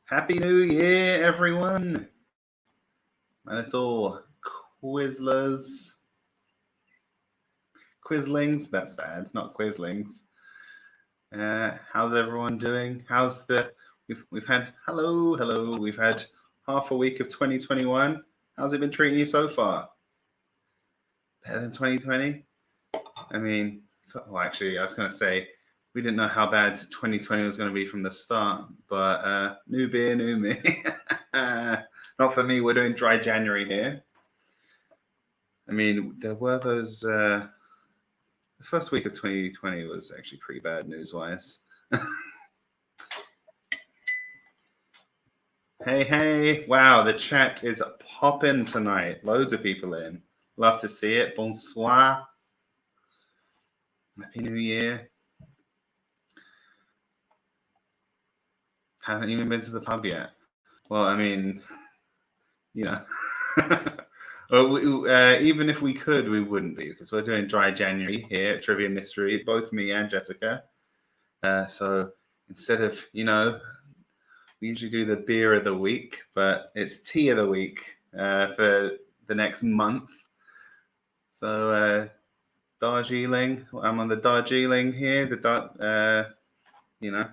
Happy New Year, everyone. My little Quizlers. Quizlings? That's bad, not Quizlings. How's everyone doing? We've had hello. We've had half a week of 2021. How's it been treating you so far? Better than 2020? I mean, well, actually, I was going to say we didn't know how bad 2020 was going to be from the start, but new beer, new me. Not for me. We're doing dry January here. I mean, there were those. The first week of 2020 was actually pretty bad news-wise. Hey! Wow, the chat is popping tonight. Loads of people in. Love to see it. Bonsoir. Happy New Year. Haven't even been to the pub yet. Well, I mean, you know. Even if we could, we wouldn't be, because we're doing dry January here at Trivia Mystery, both me and Jessica. So instead of, we usually do the beer of the week, but it's tea of the week for the next month. So Darjeeling, I'm on the Darjeeling here.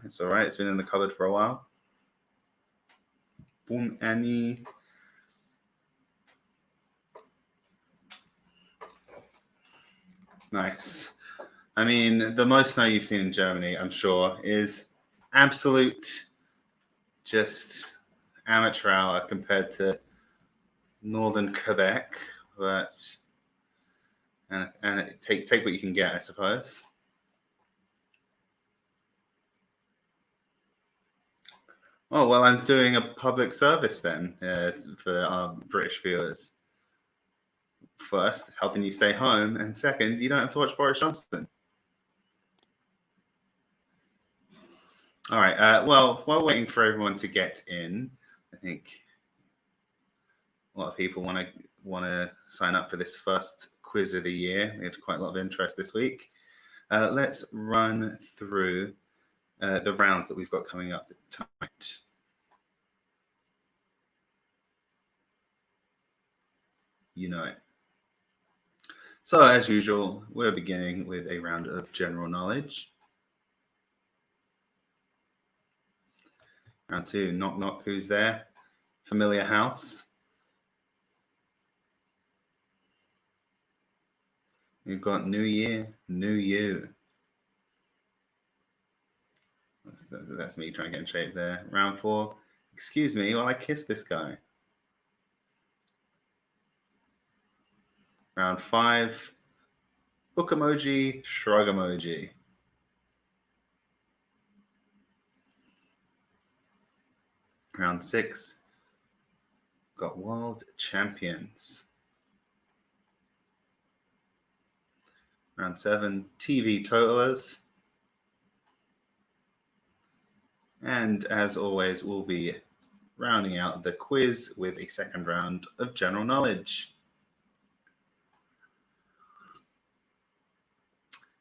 It's all right. It's been in the cupboard for a while. Boom, Annie. Nice. I mean, the most snow you've seen in Germany, I'm sure, is absolute just amateur hour compared to northern Quebec, but and take what you can get, I suppose. Oh, well, I'm doing a public service then for our British viewers. First, helping you stay home, and second, you don't have to watch Boris Johnson. All right. Well, while waiting for everyone to get in, I think a lot of people want to sign up for this first quiz of the year. We had quite a lot of interest this week. Let's run through the rounds that we've got coming up tonight. You know it. So, as usual, we're beginning with a round of general knowledge. Round two, knock knock, who's there? Familiar house. We've got New Year, New You. That's me trying to get in shape there. Round four, excuse me while I kiss this guy. Round five, book emoji, shrug emoji. Round six, got world champions. Round seven, TV totalers. And as always, we'll be rounding out the quiz with a second round of general knowledge.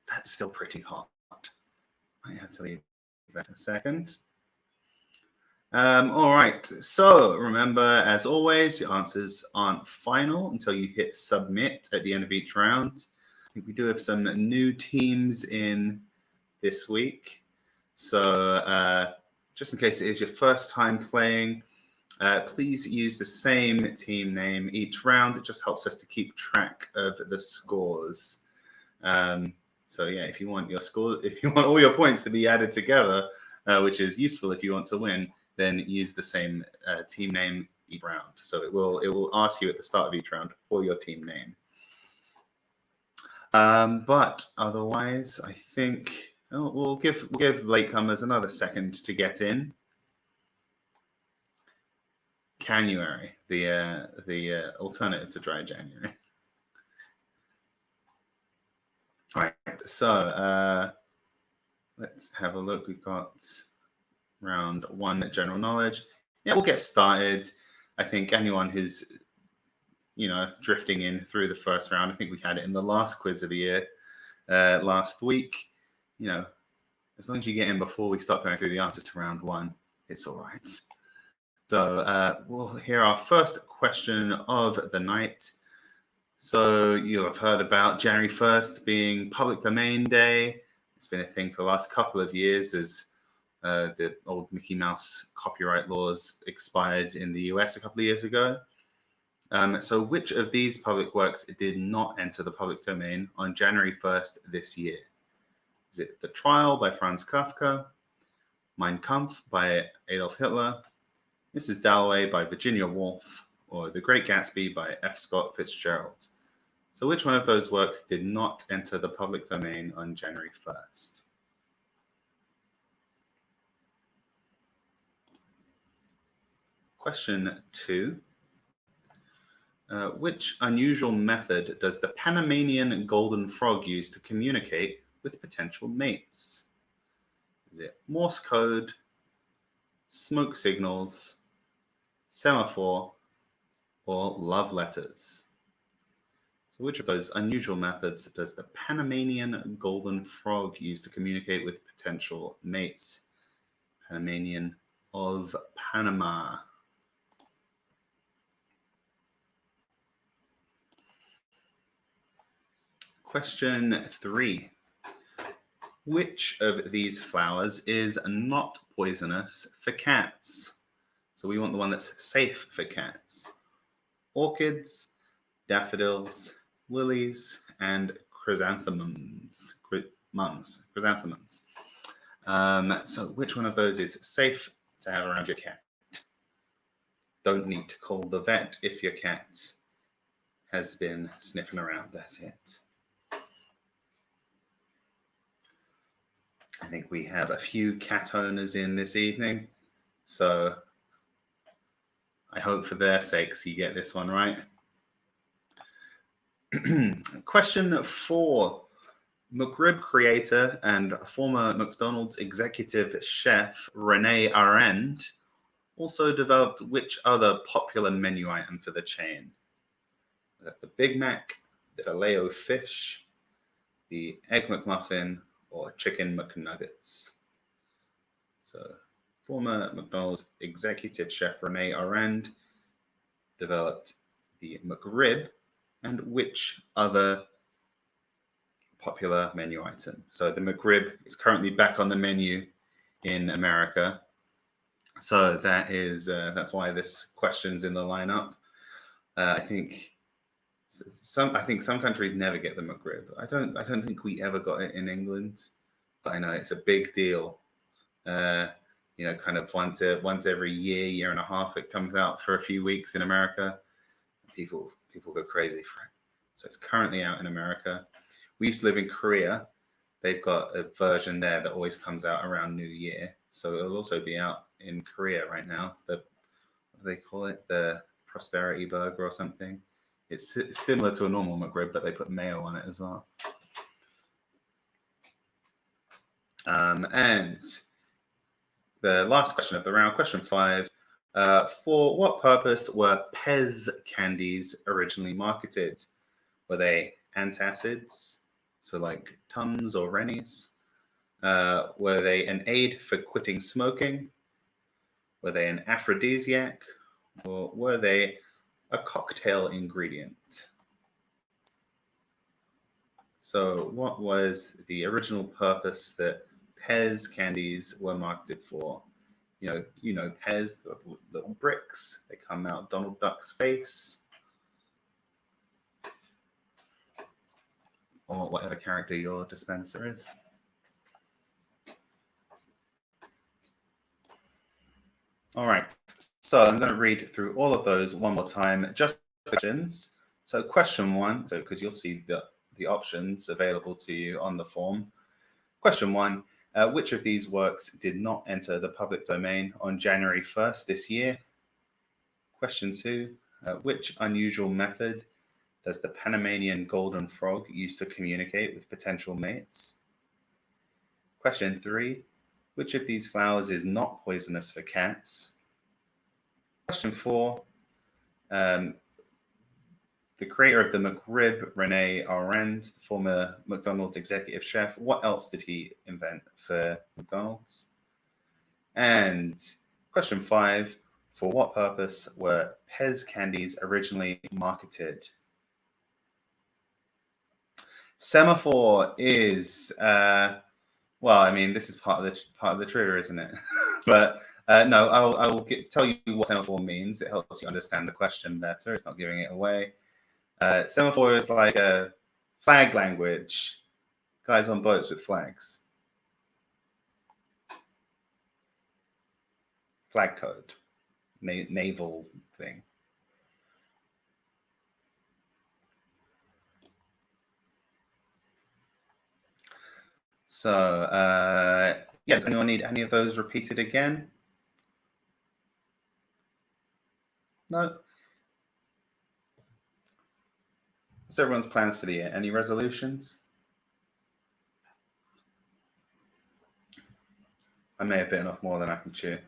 That's still pretty hot. I have to leave that a second. All right. So remember, as always, your answers aren't final until you hit submit at the end of each round. I think we do have some new teams in this week. So just in case it is your first time playing, please use the same team name each round. It just helps us to keep track of the scores. So yeah, if you want your score, if you want all your points to be added together, which is useful if you want to win, then use the same team name each round. So it will ask you at the start of each round for your team name. But otherwise, I think we'll give latecomers another second to get in. January, the alternative to dry January. All right, so let's have a look. We've got round one, general knowledge. Yeah, we'll get started. I think anyone who's drifting in through the first round, I think we had it in the last quiz of the year last week. As long as you get in before we start going through the answers to round one, it's all right. So we'll hear our first question of the night. So you'll have heard about January 1st being Public Domain Day. It's been a thing for the last couple of years as the old Mickey Mouse copyright laws expired in the US a couple of years ago. So which of these public works did not enter the public domain on January 1st this year? Is it The Trial by Franz Kafka, Mein Kampf by Adolf Hitler, Mrs. Dalloway by Virginia Woolf, or The Great Gatsby by F. Scott Fitzgerald? So which one of those works did not enter the public domain on January 1st? Question 2. Which unusual method does the Panamanian golden frog use to communicate with potential mates? Is it Morse code, smoke signals, semaphore, or love letters? So which of those unusual methods does the Panamanian golden frog use to communicate with potential mates? Panamanian of Panama. Question 3. Which of these flowers is not poisonous for cats? So we want the one that's safe for cats. Orchids, daffodils, lilies, and chrysanthemums. Chrysanthemums. So which one of those is safe to have around your cat? Don't need to call the vet if your cat has been sniffing around at it. I think we have a few cat owners in this evening, so I hope for their sakes you get this one right. Question 4. McRib creator and former McDonald's executive chef Rene Arend also developed which other popular menu item for the chain? The Big Mac, the Filet-O-Fish, the Egg McMuffin, or Chicken McNuggets? So, former McDonald's executive chef Rene Arend developed the McRib, and which other popular menu item? So the McRib is currently back on the menu in America. So that's why this question's in the lineup. I think some countries never get the McRib. I don't think we ever got it in England, but I know it's a big deal. Kind of once every year and a half, it comes out for a few weeks in America. People go crazy for it. So it's currently out in America. We used to live in Korea. They've got a version there that always comes out around New Year. So it'll also be out in Korea right now. What do they call it? The Prosperity Burger or something. It's similar to a normal McRib, but they put mayo on it as well. And the last question of the round, question 5. For what purpose were Pez candies originally marketed? Were they antacids, so like Tums or Rennies? Were they an aid for quitting smoking? Were they an aphrodisiac? Or were they a cocktail ingredient? So what was the original purpose that Pez candies were marketed for? You know Pez, the little bricks. They come out Donald Duck's face. Or whatever character your dispenser is. All right, so I'm going to read through all of those one more time, just questions. So question 1, so because you'll see the options available to you on the form. Question 1, which of these works did not enter the public domain on January 1st this year? Question 2, which unusual method does the Panamanian golden frog use to communicate with potential mates? Question 3, which of these flowers is not poisonous for cats? Question 4, the creator of the McRib, Rene Arend, former McDonald's executive chef, what else did he invent for McDonald's? And question 5, For what purpose were Pez candies originally marketed? Semaphore is well, I mean, this is part of the trivia, isn't it? But no, I'll tell you what semaphore means. It helps you understand the question better. It's not giving it away. Semaphore is like a flag language. Guys on boats with flags. Flag code. Naval thing. So, yeah, does anyone need any of those repeated again? No? What's everyone's plans for the year? Any resolutions? I may have bitten off more than I can chew.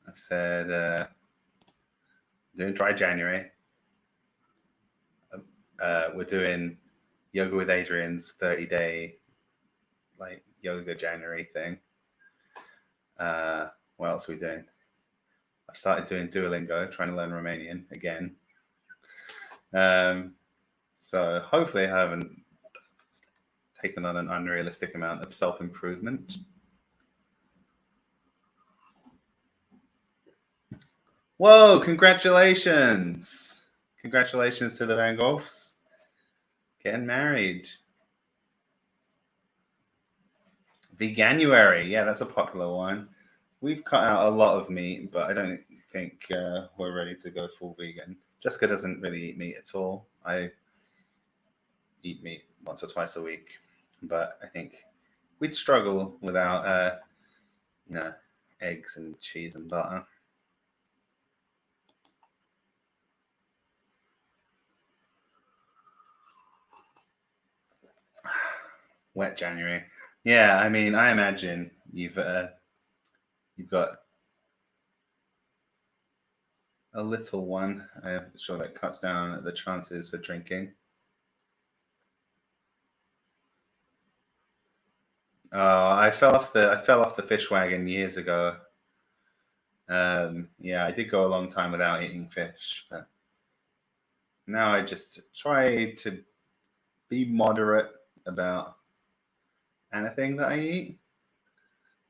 I said, doing dry January. We're doing Yoga with Adrian's 30-day like yoga January thing. What else are we doing? I've started doing Duolingo, trying to learn Romanian again. So hopefully I haven't taken on an unrealistic amount of self-improvement. Whoa, congratulations. Congratulations to the Van Goghs. Getting married. Veganuary. Yeah, that's a popular one. We've cut out a lot of meat, but I don't think we're ready to go full vegan. Jessica doesn't really eat meat at all. I eat meat once or twice a week, but I think we'd struggle without, eggs and cheese and butter. Wet January. Yeah, I mean, I imagine you've got a little one. I'm sure that cuts down the chances for drinking. I fell off the fish wagon years ago. Yeah, I did go a long time without eating fish, but now I just try to be moderate about anything that I eat.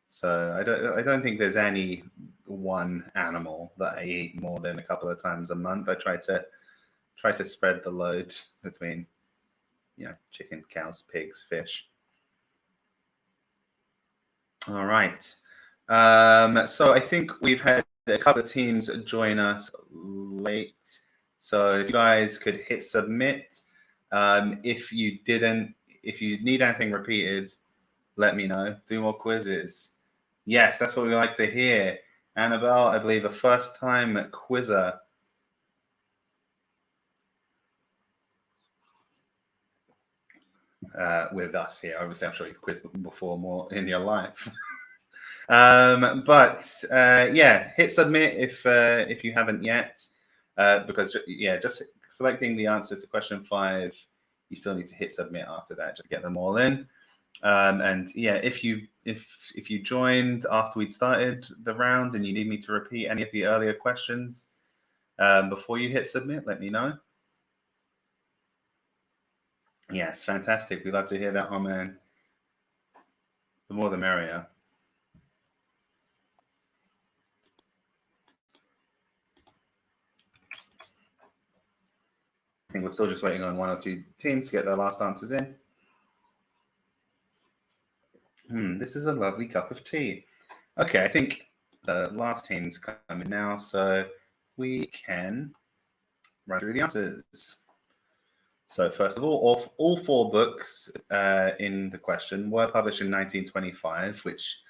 So I don't think there's any one animal that I eat more than a couple of times a month. I try to spread the load between chicken, cows, pigs, fish. All right. So I think we've had a couple of teams join us late. So if you guys could hit submit. If you need anything repeated, let me know. Do more quizzes. Yes, that's what we like to hear. Annabelle, I believe a first-time quizzer. With us here. Obviously, I'm sure you've quizzed before more in your life. Yeah, hit submit if you haven't yet, because just selecting the answer to question 5, you still need to hit submit after that just to get them all in. And yeah, if you joined after we'd started the round and you need me to repeat any of the earlier questions before you hit submit, let me know. Yes, fantastic. We'd love to hear that, man. The more the merrier. I think we're still just waiting on 1 or 2 teams to get their last answers in. This is a lovely cup of tea. Okay, I think the last team's coming now, so we can run through the answers. So first of all 4 books in the question were published in 1925, which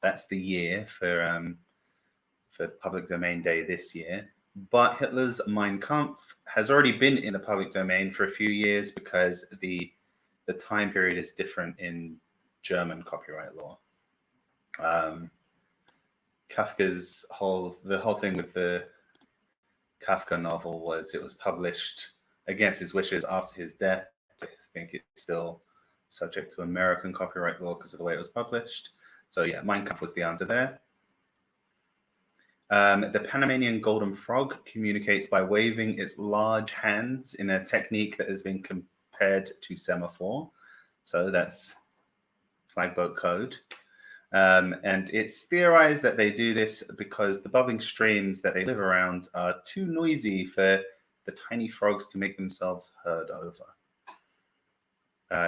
that's the year for Public Domain Day this year. But Hitler's Mein Kampf has already been in the public domain for a few years because the time period is different in German copyright law. Kafka's the whole thing with the Kafka novel was it was published against his wishes after his death. I think it's still subject to American copyright law because of the way it was published. So yeah, Mein Kampf was the answer there. The Panamanian golden frog communicates by waving its large hands in a technique that has been compared to semaphore. So that's flagboat code. And it's theorized that they do this because the bubbling streams that they live around are too noisy for the tiny frogs to make themselves heard over.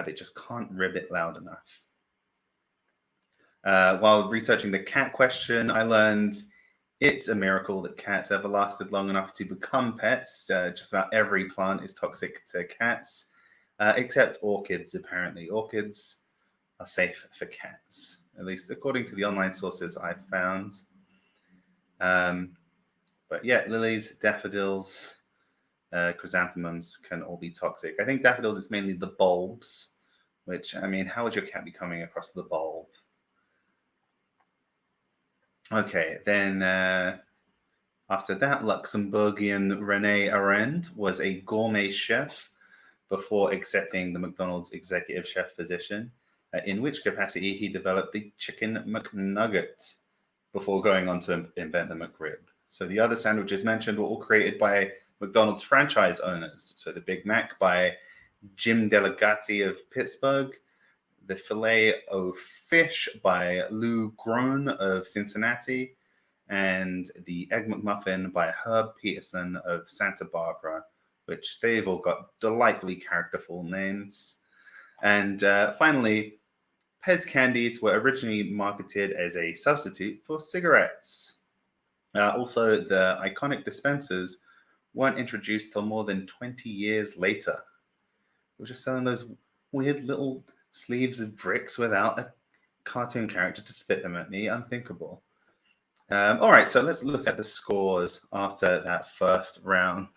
They just can't ribbit loud enough. While researching the cat question, I learned it's a miracle that cats ever lasted long enough to become pets. Just about every plant is toxic to cats, except orchids, apparently. Orchids are safe for cats, at least according to the online sources I've found. But yeah, lilies, daffodils, chrysanthemums can all be toxic. I think daffodils is mainly the bulbs, which, I mean, how would your cat be coming across the bulb? Okay, then after that, Luxembourgian Rene Arend was a gourmet chef before accepting the McDonald's executive chef position, in which capacity he developed the chicken McNugget before going on to invent the McRib. So the other sandwiches mentioned were all created by McDonald's franchise owners. So the Big Mac by Jim Delegati of Pittsburgh, the Filet-O-Fish by Lou Groen of Cincinnati, and the Egg McMuffin by Herb Peterson of Santa Barbara, which they've all got delightfully characterful names. And finally, Pez candies were originally marketed as a substitute for cigarettes. Also, the iconic dispensers weren't introduced till more than 20 years later. They were just selling those weird little sleeves of bricks without a cartoon character to spit them at me. Unthinkable. All right, so let's look at the scores after that first round.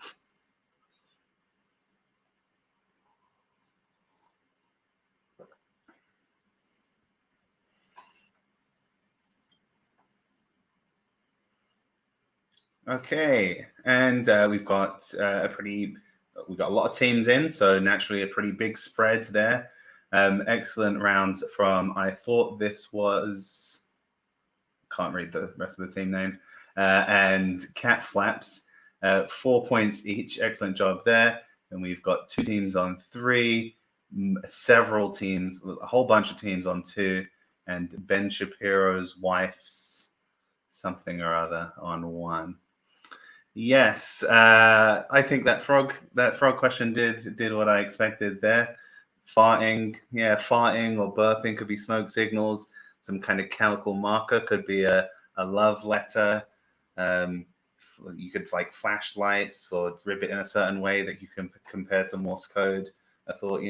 Okay, and we've got we've got a lot of teams in, so naturally a pretty big spread there. Excellent rounds from, I thought this was, can't read the rest of the team name, and Cat Flaps, 4 points each. Excellent job there. And we've got two teams on 3, several teams, a whole bunch of teams on 2, and Ben Shapiro's wife's something or other on 1. Yes, I think that frog question did what I expected there. Farting or burping could be smoke signals. Some kind of chemical marker could be a love letter. You could like flashlights or rib it in a certain way that you can compare to Morse code. I thought,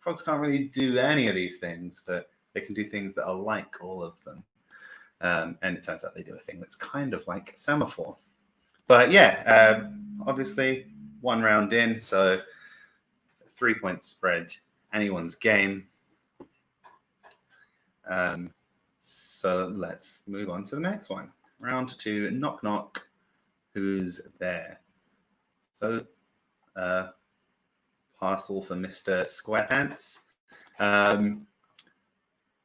frogs can't really do any of these things, but they can do things that are like all of them. And it turns out they do a thing that's kind of like semaphore. But yeah, obviously 1 round in, so 3-point spread, anyone's game. So let's move on to the next one. Round 2, knock knock. Who's there? So, parcel for Mr. Squarepants.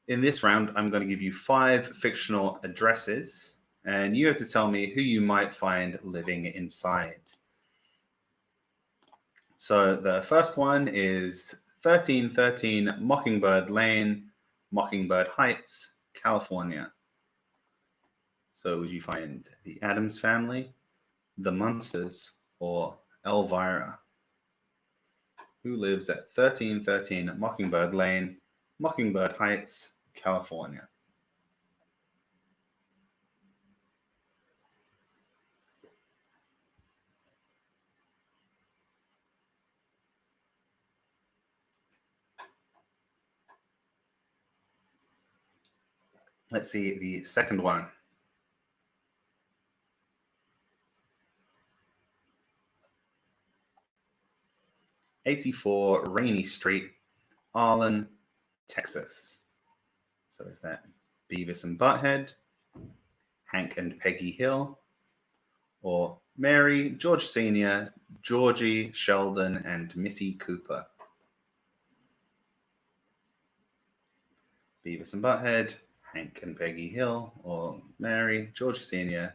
In this round, I'm going to give you 5 fictional addresses, and you have to tell me who you might find living inside. So the first one is 1313 Mockingbird Lane, Mockingbird Heights, California. So would you find the Addams Family, the Munsters, or Elvira? Who lives at 1313 Mockingbird Lane, Mockingbird Heights, California? Let's see the second one. 84 Rainy Street, Arlen, Texas. So is that Beavis and Butthead, Hank and Peggy Hill, or Mary, George Sr., Georgie, Sheldon, and Missy Cooper? Beavis and Butthead, Hank and Peggy Hill, or Mary, George Sr.,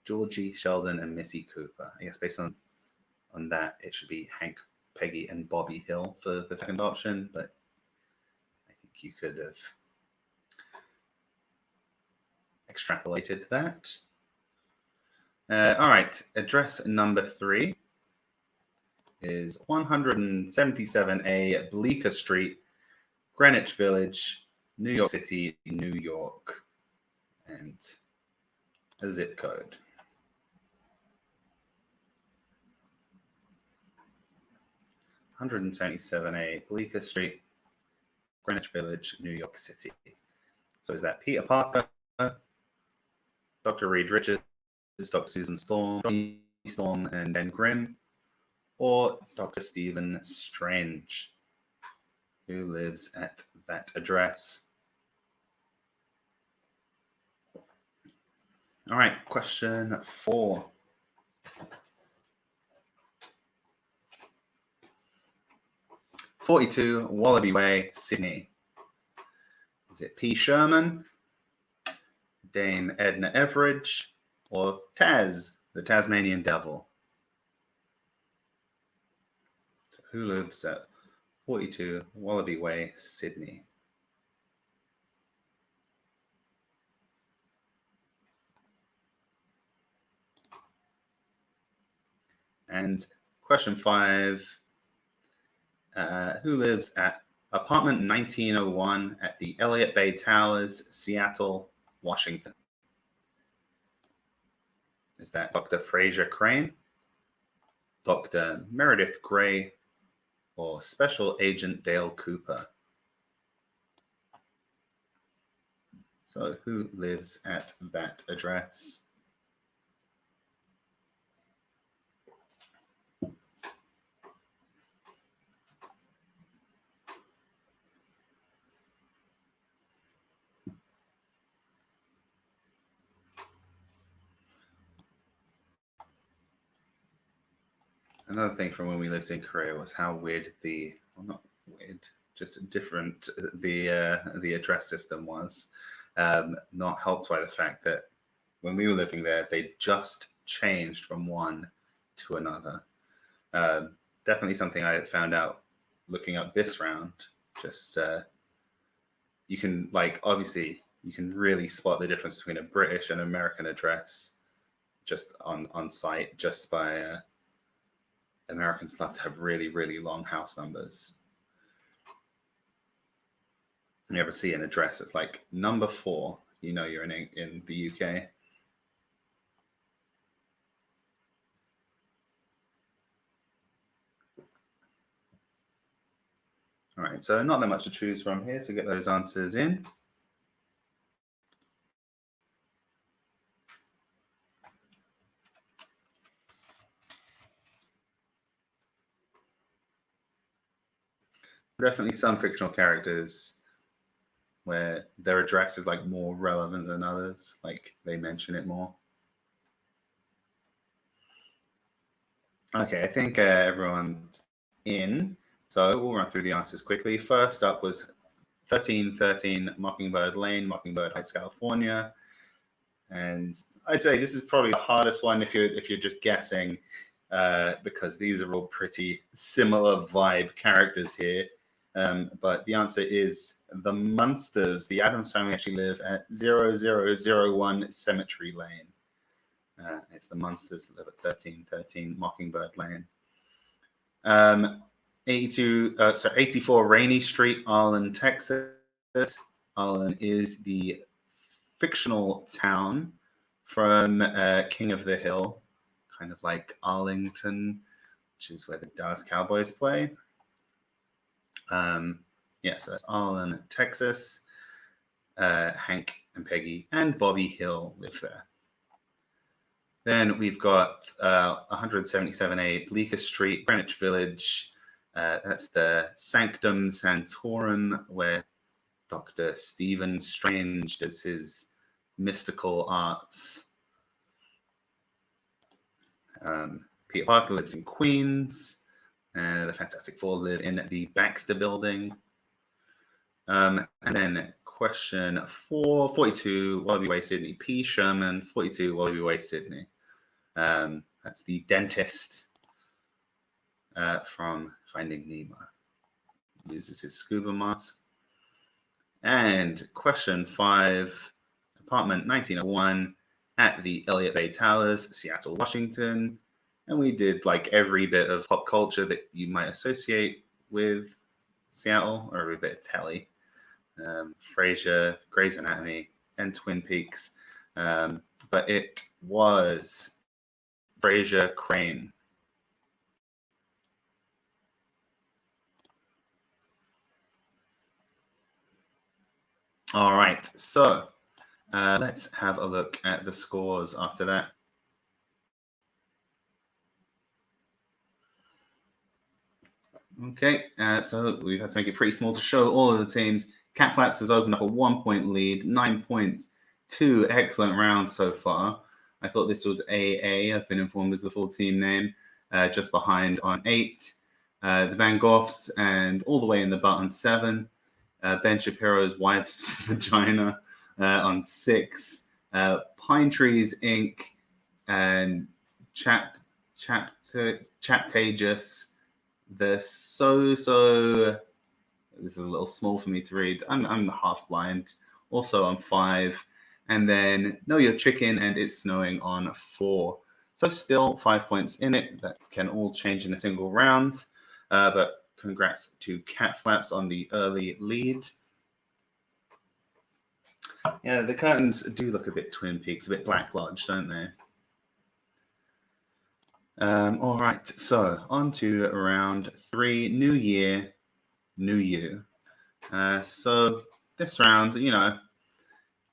Georgie, Sheldon, and Missy Cooper. I guess based on that, it should be Hank, Peggy, and Bobby Hill for the second option, but I think you could have extrapolated that. All right, address number 3 is 177A Bleecker Street, Greenwich Village, New York City, New York, and a zip code. 177A Bleecker Street, Greenwich Village, New York City. So is that Peter Parker, Dr. Reed Richards, Dr. Susan Storm, and Ben Grimm, or Dr. Stephen Strange, who lives at that address? All right, question 4. "42 Wallaby Way, Sydney. Is it P. Sherman, Dame Edna Everage, or Taz, the Tasmanian Devil?" So who lives at 42 Wallaby Way, Sydney? And question 5, who lives at apartment 1901 at the Elliott Bay Towers, Seattle, Washington? Is that Dr. Fraser Crane, Dr. Meredith Grey, or Special Agent Dale Cooper? So who lives at that address? Another thing from when we lived in Korea was how weird not weird, just different the address system was. Not helped by the fact that when we were living there, they just changed from one to another. Definitely something I had found out looking up this round. Just you can obviously you can really spot the difference between a British and American address just on site, just by Americans love to have really, really long house numbers. You ever see an address that's like number 4, you know you're in the UK. All right, so not that much to choose from here to get those answers in. Definitely some fictional characters where their address is like more relevant than others, like they mention it more. Okay, I think everyone's in, so we'll run through the answers quickly. First up was 1313 Mockingbird Lane, Mockingbird Heights, California, and I'd say this is probably the hardest one if you're just guessing, because these are all pretty similar vibe characters here. But the answer is the Munsters. The Addams family actually live at 0001 Cemetery Lane. It's the Munsters that live at 1313 Mockingbird Lane. 84 Rainy Street, Arlen, Texas. Arlen is the fictional town from King of the Hill, kind of like Arlington, which is where the Dallas Cowboys play. So that's Arlen, Texas. Hank and Peggy and Bobby Hill live there. Then we've got 177A Bleecker Street, Greenwich Village. That's the Sanctum Sanctorum, where Dr. Stephen Strange does his mystical arts. Peter Parker lives in Queens. The Fantastic Four live in the Baxter Building. And then question 4, 42 Wallaby Way, Sydney. P. Sherman, 42 Wallaby Way, Sydney. That's the dentist from Finding Nemo. Uses his scuba mask. And question 5, apartment 1901 at the Elliott Bay Towers, Seattle, Washington. And we did like every bit of pop culture that you might associate with Seattle, or every bit of telly. Frasier, Grey's Anatomy, and Twin Peaks. But it was Frasier Crane. All right, so let's have a look at the scores after that. Okay, so we've had to make it pretty small to show all of the teams. Cat Flaps has opened up a 1-point lead, 9 points, 2 excellent rounds so far. I thought this was AA, I've been informed is the full team name, just behind on 8. The Van Goghs and all the way in the butt on 7. Ben Shapiro's wife's vagina on 6. Pine Trees Inc. and Chaptagus. They're so this is a little small for me to read. I'm half blind. Also on 5. And then Know Your Chicken and It's Snowing on 4. So still 5 points in it. That can all change in a single round. But congrats to Cat Flaps on the early lead. Yeah, the curtains do look a bit Twin Peaks, a bit Black Lodge, don't they? All right, so on to round 3, New Year, New You. So this round, you know,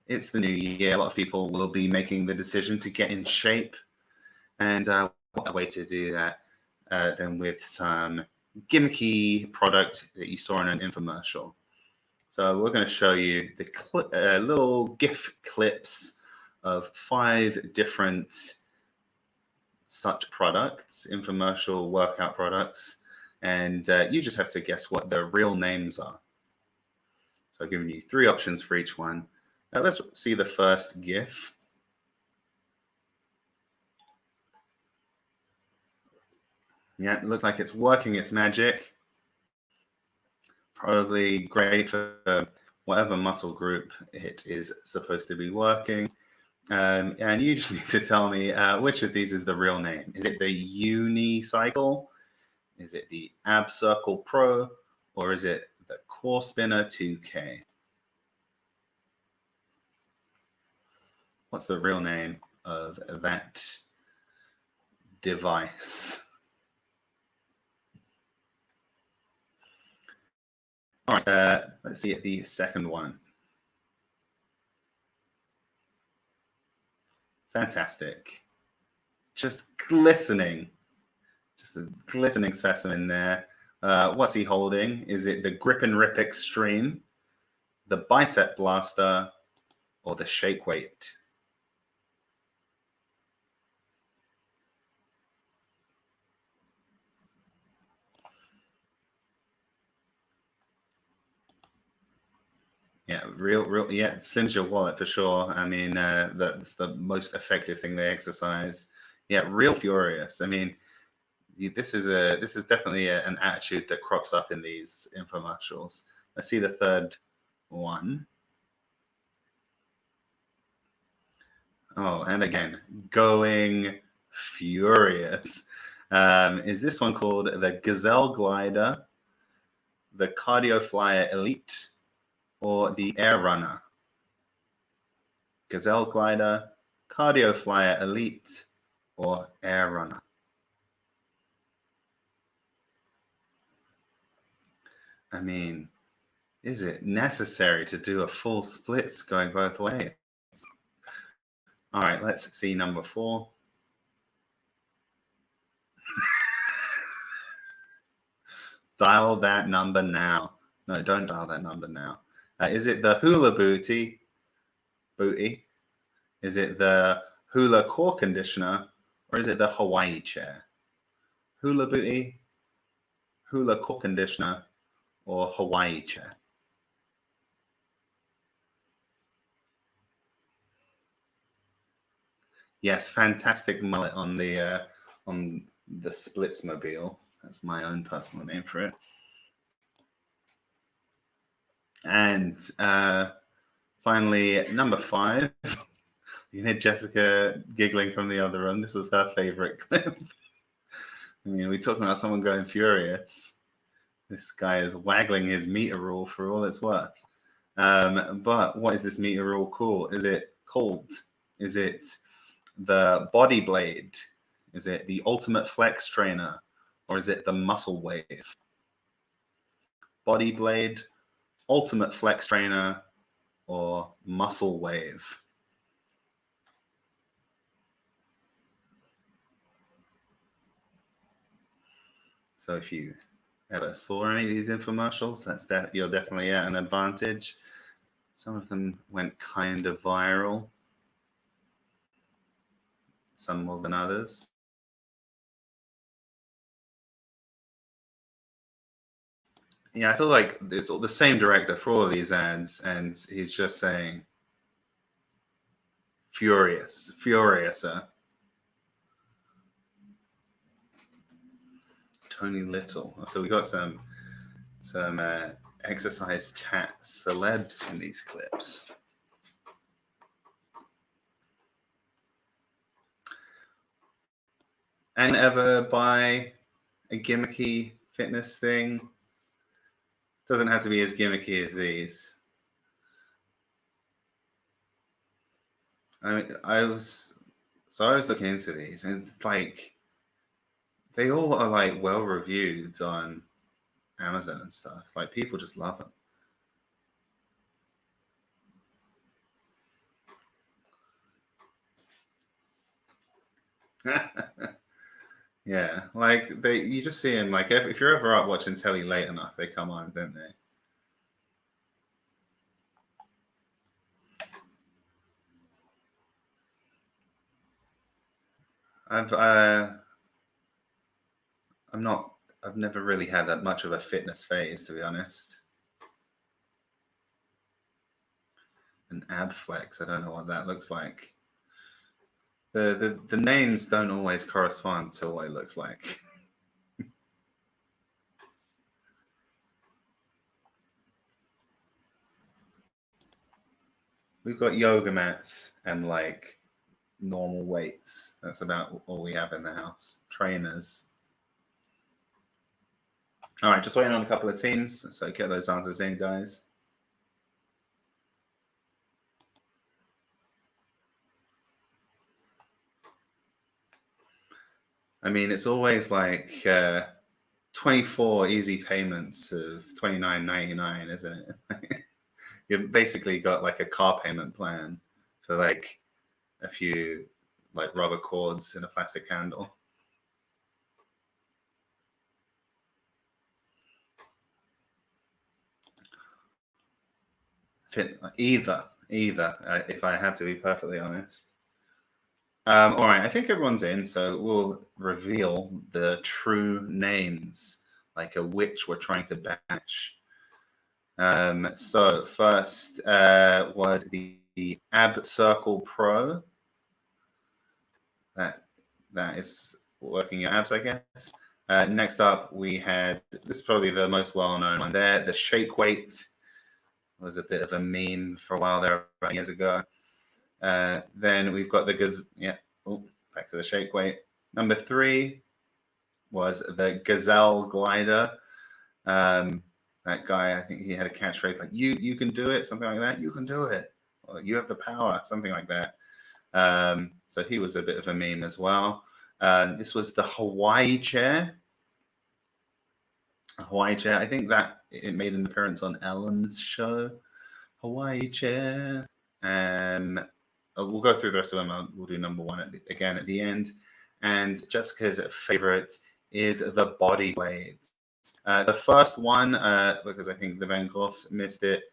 it's the new year. A lot of people will be making the decision to get in shape. And what a way to do that than with some gimmicky product that you saw in an infomercial. So we're going to show you the little GIF clips of 5 different such products, infomercial workout products, and you just have to guess what the real names are. So I've given you 3 options for each one. Let's see the first GIF. Yeah, it looks like it's working its magic. Probably great for whatever muscle group it is supposed to be working. And you just need to tell me which of these is the real name. Is it the Unicycle? Is it the Ab Circle Pro? Or is it the Core Spinner 2K? What's the real name of that device? All right, let's see the second one. Fantastic. Just glistening. Just a glistening specimen there. What's he holding? Is it the Grip and Rip Extreme, the Bicep Blaster, or the Shake Weight? Yeah, real. Yeah, it slims your wallet for sure. I mean, that's the most effective thing they exercise. Yeah, real furious. I mean, this is definitely an attitude that crops up in these infomercials. Let's see the third one. Oh, and again, going furious. Is this one called the Gazelle Glider, the Cardio Flyer Elite, or the Air Runner? Gazelle Glider, Cardio Flyer Elite, or Air Runner? I mean, is it necessary to do a full splits going both ways? All right, let's see number 4. Dial that number now. No, don't dial that number now. Is it the Hula Booty? Is it the Hula Core Conditioner? Or is it the Hawaii Chair? Hula Booty, Hula Core Conditioner, or Hawaii Chair? Yes, fantastic mullet on the Splitsmobile. That's my own personal name for it. And finally, number 5. You hear Jessica giggling from the other room. This was her favorite clip. I mean, we're talking about someone going furious. This guy is waggling his meter rule for all it's worth. But what is this meter rule called? Is it called? Is it the body blade? Is it the ultimate flex trainer? Or is it the muscle wave? Body blade, ultimate flex trainer, or muscle wave? So if you ever saw any of these infomercials, you're definitely at an advantage. Some of them went kind of viral, some more than others. Yeah, I feel like it's the same director for all of these ads, and he's just saying, "Furious, furiouser." Tony Little. So we got some exercise tat celebs in these clips. And ever buy a gimmicky fitness thing? Doesn't have to be as gimmicky as these. I mean, I was looking into these, and like they all are like well reviewed on Amazon and stuff. Like people just love them. Yeah, like you just see them. Like if you're ever up watching telly late enough, they come on, don't they? I've never really had that much of a fitness phase, to be honest. An ab flex, I don't know what that looks like. The names don't always correspond to what it looks like. We've got yoga mats and like normal weights. That's about all we have in the house. Trainers. All right, just waiting on a couple of teams. So get those answers in, guys. I mean, it's always like 24 easy payments of $29.99, isn't it? You've basically got like a car payment plan for like a few like rubber cords and a plastic handle. Either, if I have to be perfectly honest. All right, I think everyone's in, so we'll reveal the true names, like a witch we're trying to bash. So first was the Ab Circle Pro. That is working your abs, I guess. Next up, we had, this is probably the most well-known one there, the Shake Weight. Was a bit of a meme for a while there, about years ago. Then we've got back to the Shake Weight. Number 3 was the Gazelle Glider. That guy, I think he had a catchphrase like "You can do it," something like that. You can do it. Or, you have the power, something like that. So he was a bit of a meme as well. This was the Hawaii chair. A Hawaii chair. I think that it made an appearance on Ellen's show. Hawaii chair. We'll go through the rest of them. We'll do number 1 again at the end. And Jessica's favorite is the body blades. The first one, because I think the Van Goghs missed it,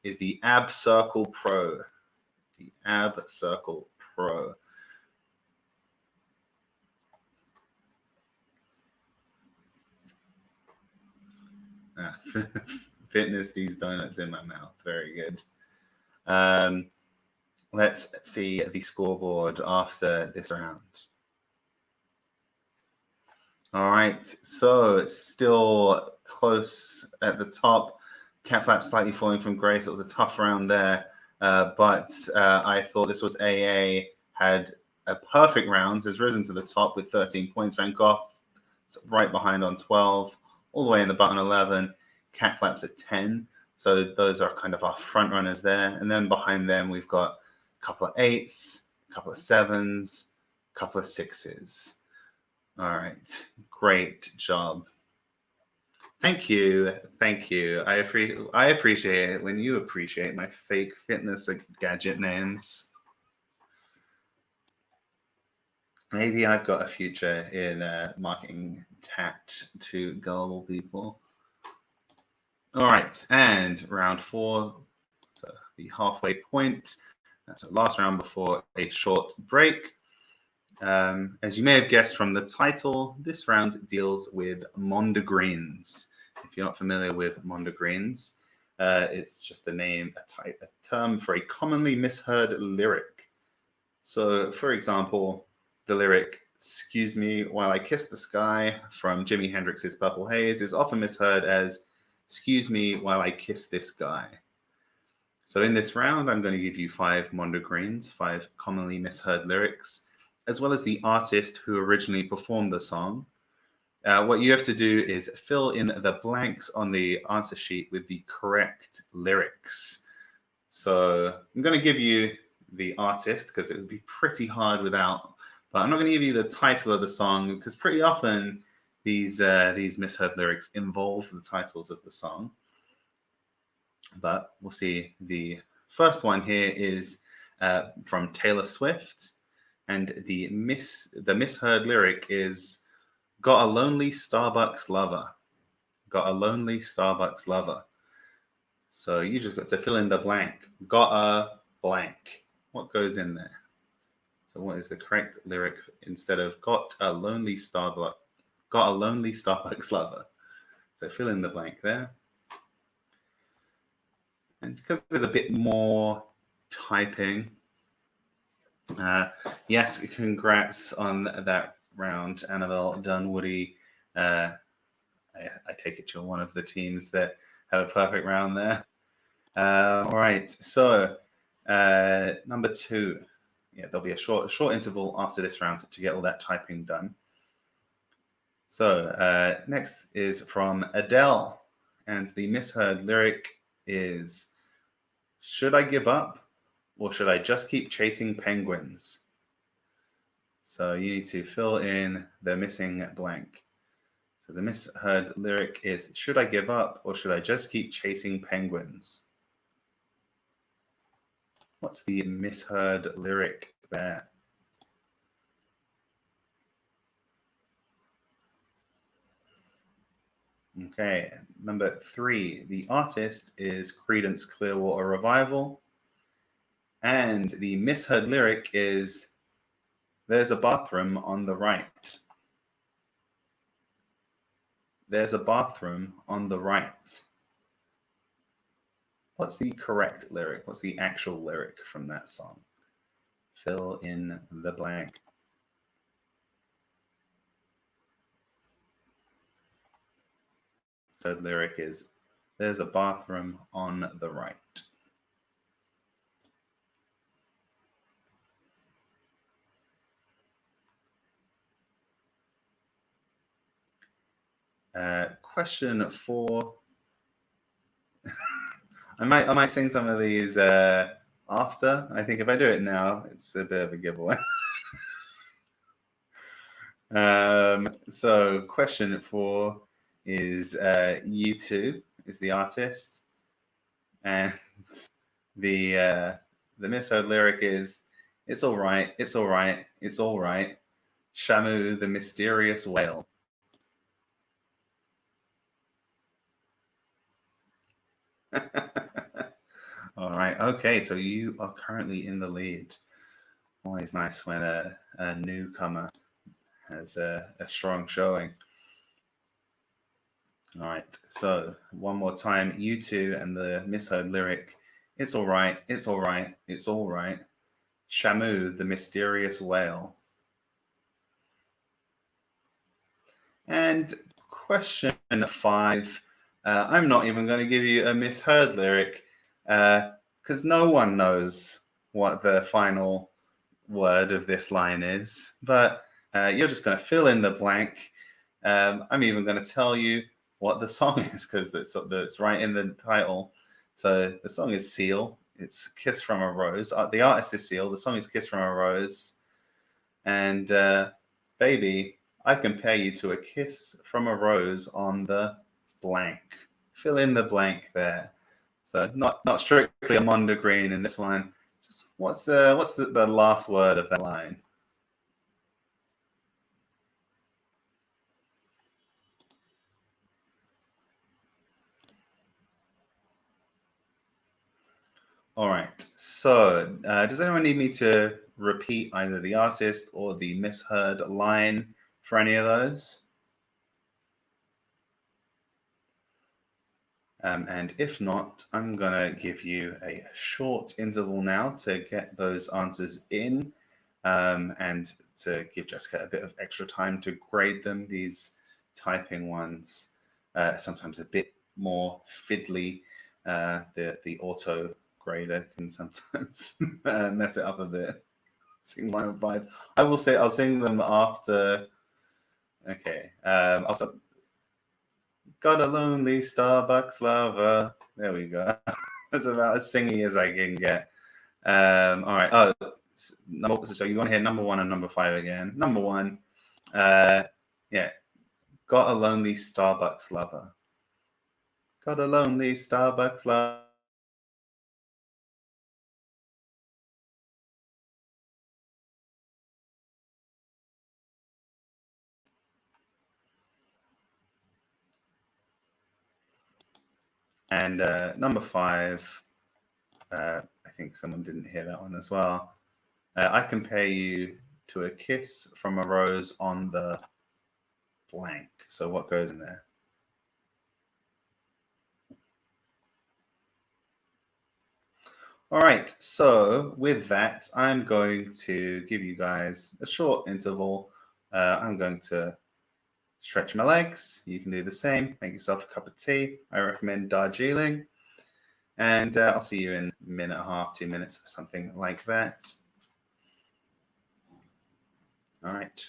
is the Ab Circle Pro. The Ab Circle Pro. Fitness these donuts in my mouth. Very good. Let's see the scoreboard after this round. All right, so it's still close at the top. Cat Flap slightly falling from grace. It was a tough round there, but I thought this was AA had a perfect round, has risen to the top with 13 points. Van Gogh right behind on 12, all the way in the bottom 11. Cat Flap's at 10. So those are kind of our front runners there. And then behind them, we've got a couple of 8s, a couple of 7s, a couple of 6s. All right, great job. Thank you. Thank you. I appreciate it when you appreciate my fake fitness gadget names. Maybe I've got a future in marketing tact to gullible people. All right, and round 4, so the halfway point. That's the last round before a short break. As you may have guessed from the title, this round deals with mondegreens. If you're not familiar with mondegreens, it's just the name, a term for a commonly misheard lyric. So, for example, the lyric, "Excuse me while I kiss the sky" from Jimi Hendrix's Purple Haze is often misheard as "Excuse me while I kiss this guy." So in this round, I'm going to give you 5 mondegreens, 5 commonly misheard lyrics, as well as the artist who originally performed the song. What you have to do is fill in the blanks on the answer sheet with the correct lyrics. So I'm going to give you the artist because it would be pretty hard without, but I'm not going to give you the title of the song because pretty often these misheard lyrics involve the titles of the song. But we'll see. The first one here is from Taylor Swift, and the misheard lyric is "Got a lonely Starbucks lover." Got a lonely Starbucks lover. So you just got to fill in the blank. Got a blank. What goes in there? So what is the correct lyric instead of "got a lonely Starbucks"? Got a lonely Starbucks lover. So fill in the blank there. And because there's a bit more typing, yes, congrats on that round, Annabelle Dunwoody. I take it you're one of the teams that had a perfect round there. All right, so number 2. Yeah, there'll be a short interval after this round to get all that typing done. So next is from Adele, and the misheard lyric is, "Should I give up, or should I just keep chasing penguins?" So you need to fill in the missing blank. So the misheard lyric is, "Should I give up, or should I just keep chasing penguins?" What's the misheard lyric there? Okay, number 3. The artist is Creedence Clearwater Revival. And the misheard lyric is, "There's a bathroom on the right." There's a bathroom on the right. What's the correct lyric? What's the actual lyric from that song? Fill in the blank. So the lyric is, "There's a bathroom on the right." Question 4. I might sing some of these after. I think if I do it now, it's a bit of a giveaway. So question 4 is U2 is the artist, and the misheard lyric is, "It's all right, it's all right, it's all right, Shamu the mysterious whale." All right, okay, so you are currently in the lead. Always nice when a newcomer has a strong showing. All right, so one more time, U2 and the misheard lyric, "It's all right, it's all right, it's all right, Shamu, the mysterious whale. And question 5. I'm not even going to give you a misheard lyric because no one knows what the final word of this line is, but you're just going to fill in the blank. I'm even going to tell you what the song is because that's right in the title. So the song is Seal. It's Kiss from a Rose. The artist is Seal. The song is Kiss from a Rose. And baby, I compare you to a kiss from a rose on the blank. Fill in the blank there. So not strictly a Mondo Green in this one. Just what's the last word of that line? All right. So does anyone need me to repeat either the artist or the misheard line for any of those? And if not, I'm going to give you a short interval now to get those answers in and to give Jessica a bit of extra time to grade them. These typing ones sometimes a bit more fiddly. The auto grader can sometimes mess it up a bit. Sing my own vibe. I will say I'll sing them after. Okay. Also, got a lonely Starbucks lover. There we go. That's about as singy as I can get. All right. Oh, so you want to hear number 1 and number 5 again? Number 1, yeah, got a lonely Starbucks lover. Got a lonely Starbucks lover. And number 5, I think someone didn't hear that one as well. I compare you to a kiss from a rose on the blank. So what goes in there? All right, so with that, I'm going to give you guys a short interval. I'm going to stretch my legs. You can do the same. Make yourself a cup of tea. I recommend Darjeeling. And I'll see you in a minute and a half, 2 minutes, something like that. All right.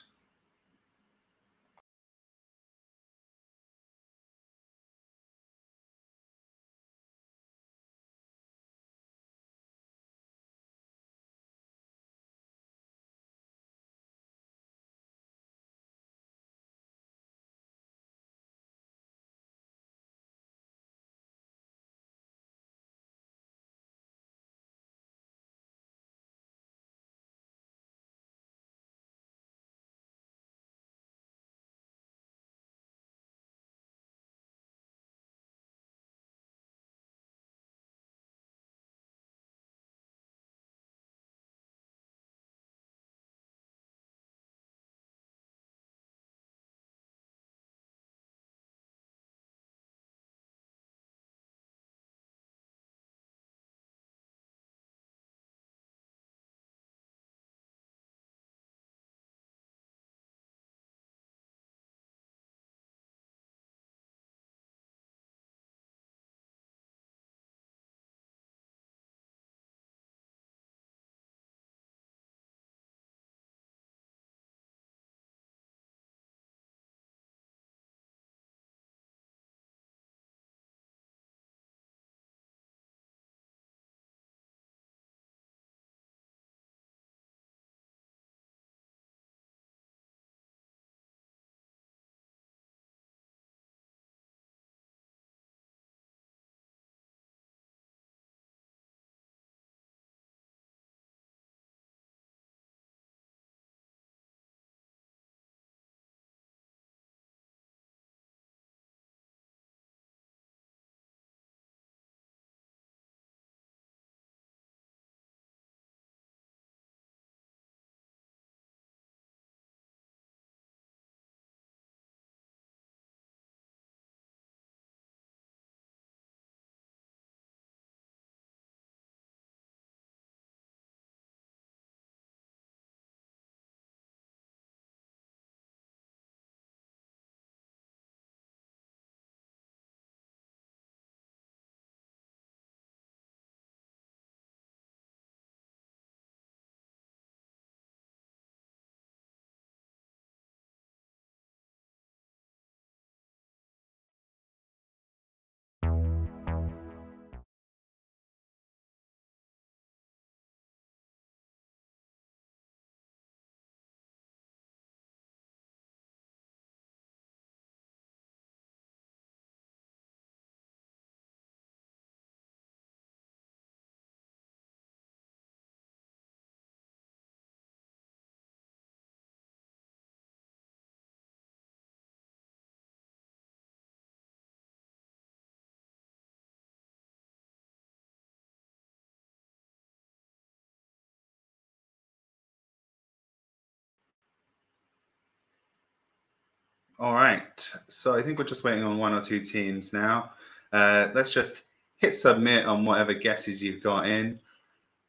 All right. So I think we're just waiting on one or two teams now. Let's just hit submit on whatever guesses you've got in,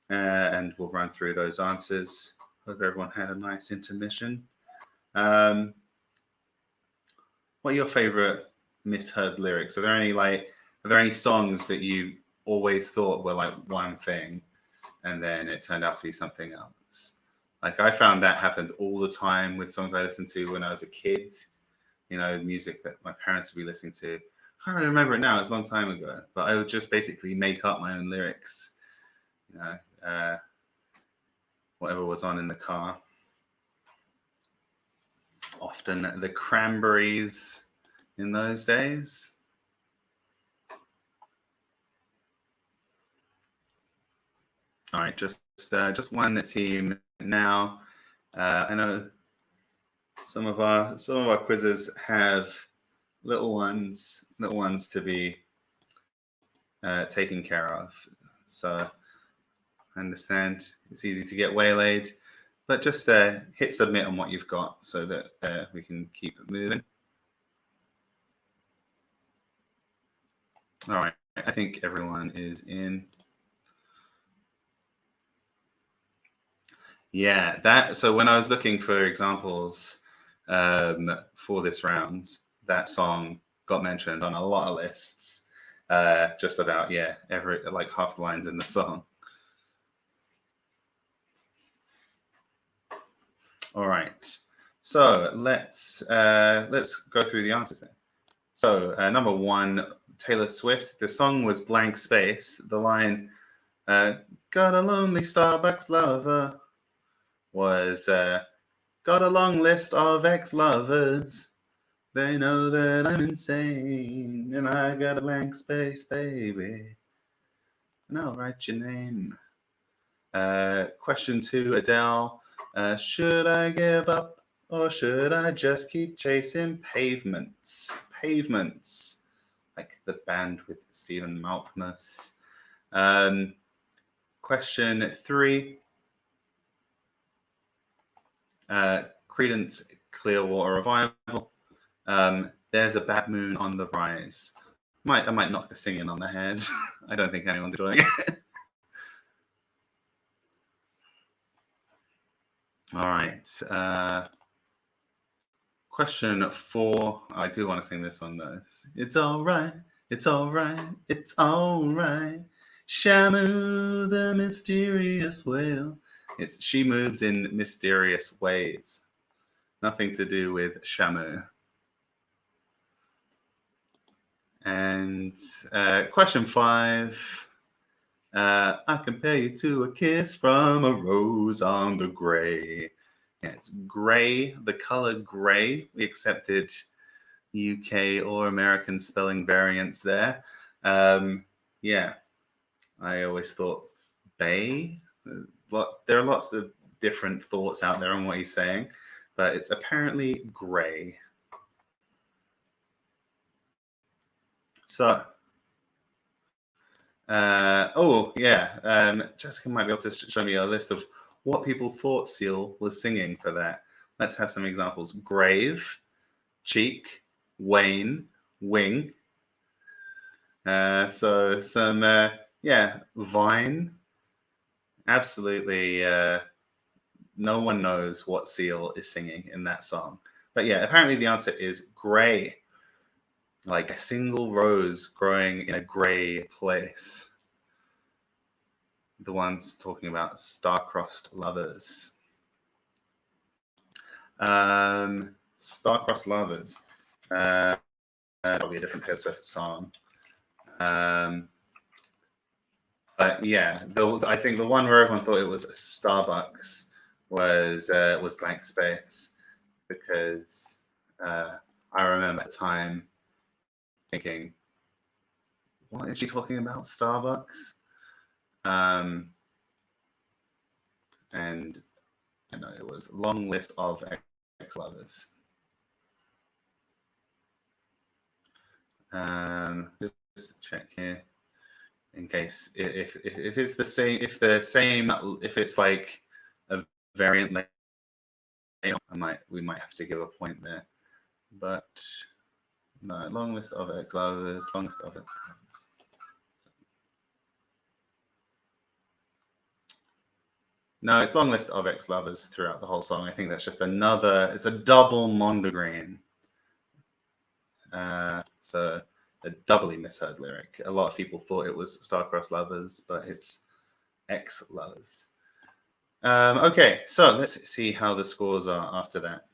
and we'll run through those answers. Hope everyone had a nice intermission. What are your favorite Misheard lyrics? Are there any songs that you always thought were like one thing, and then it turned out to be something else? Like I found that happened all the time with songs I listened to when I was a kid. You know, music that my parents would be listening to. I can't really remember it now. It's a long time ago, but I would just basically make up my own lyrics. You know, whatever was on in the car. Often the Cranberries in those days. All right, just one team now. I know some of our quizzes have little ones to be taken care of. So I understand it's easy to get waylaid, but just hit submit on what you've got so that we can keep it moving. All right, I think everyone is in. Yeah, so when I was looking for examples for this round, that song got mentioned on a lot of lists. Just about, every like half the lines in the song. All right, so let's go through the answers then. So number one, Taylor Swift. The song was Blank Space. The line, "Got a lonely Starbucks lover," was got a long list of ex-lovers. They know that I'm insane, and I got a blank space, baby. And I'll write your name. Question two, Adele. Should I give up, or should I just keep chasing pavements? Pavements, like the band with Stephen Malkmus. Question three. Creedence Clearwater Revival. There's a bad moon on the rise. I might knock the singing on the head. I don't think anyone's doing it. All right. Question four. I do want to sing this one though. It's all right. It's all right. It's all right. Shamu the mysterious whale. She moves in mysterious ways. Nothing to do with Shamu. And question five. I compare you to a kiss from a rose on the gray. Yeah, it's gray, the color gray. We accepted UK or American spelling variants there. Yeah, I always thought bay. There are lots of different thoughts out there on what he's saying, but it's apparently gray. So, Jessica might be able to show me a list of what people thought Seal was singing for that. Let's have some examples. Grave, cheek, Wayne, wing. So some, Vine. Absolutely, no one knows what Seal is singing in that song. But yeah, apparently the answer is gray. Like a single rose growing in a gray place. The ones talking about star-crossed lovers. Star-crossed lovers. That'll be a different Taylor Swift song. But yeah, I think the one where everyone thought it was a Starbucks was Blank Space, because I remember at the time thinking, what is she talking about, Starbucks? And I know it was a long list of ex-lovers. Just check here in case if it's the same, if it's like a variant, we might have to give a point there. But no, long list of ex-lovers, long list of ex-lovers. No, it's long list of ex-lovers throughout the whole song. I think that's just it's a double mondegreen. So a doubly misheard lyric. A lot of people thought it was star-crossed lovers, but it's ex-lovers. Okay, so let's see how the scores are after that.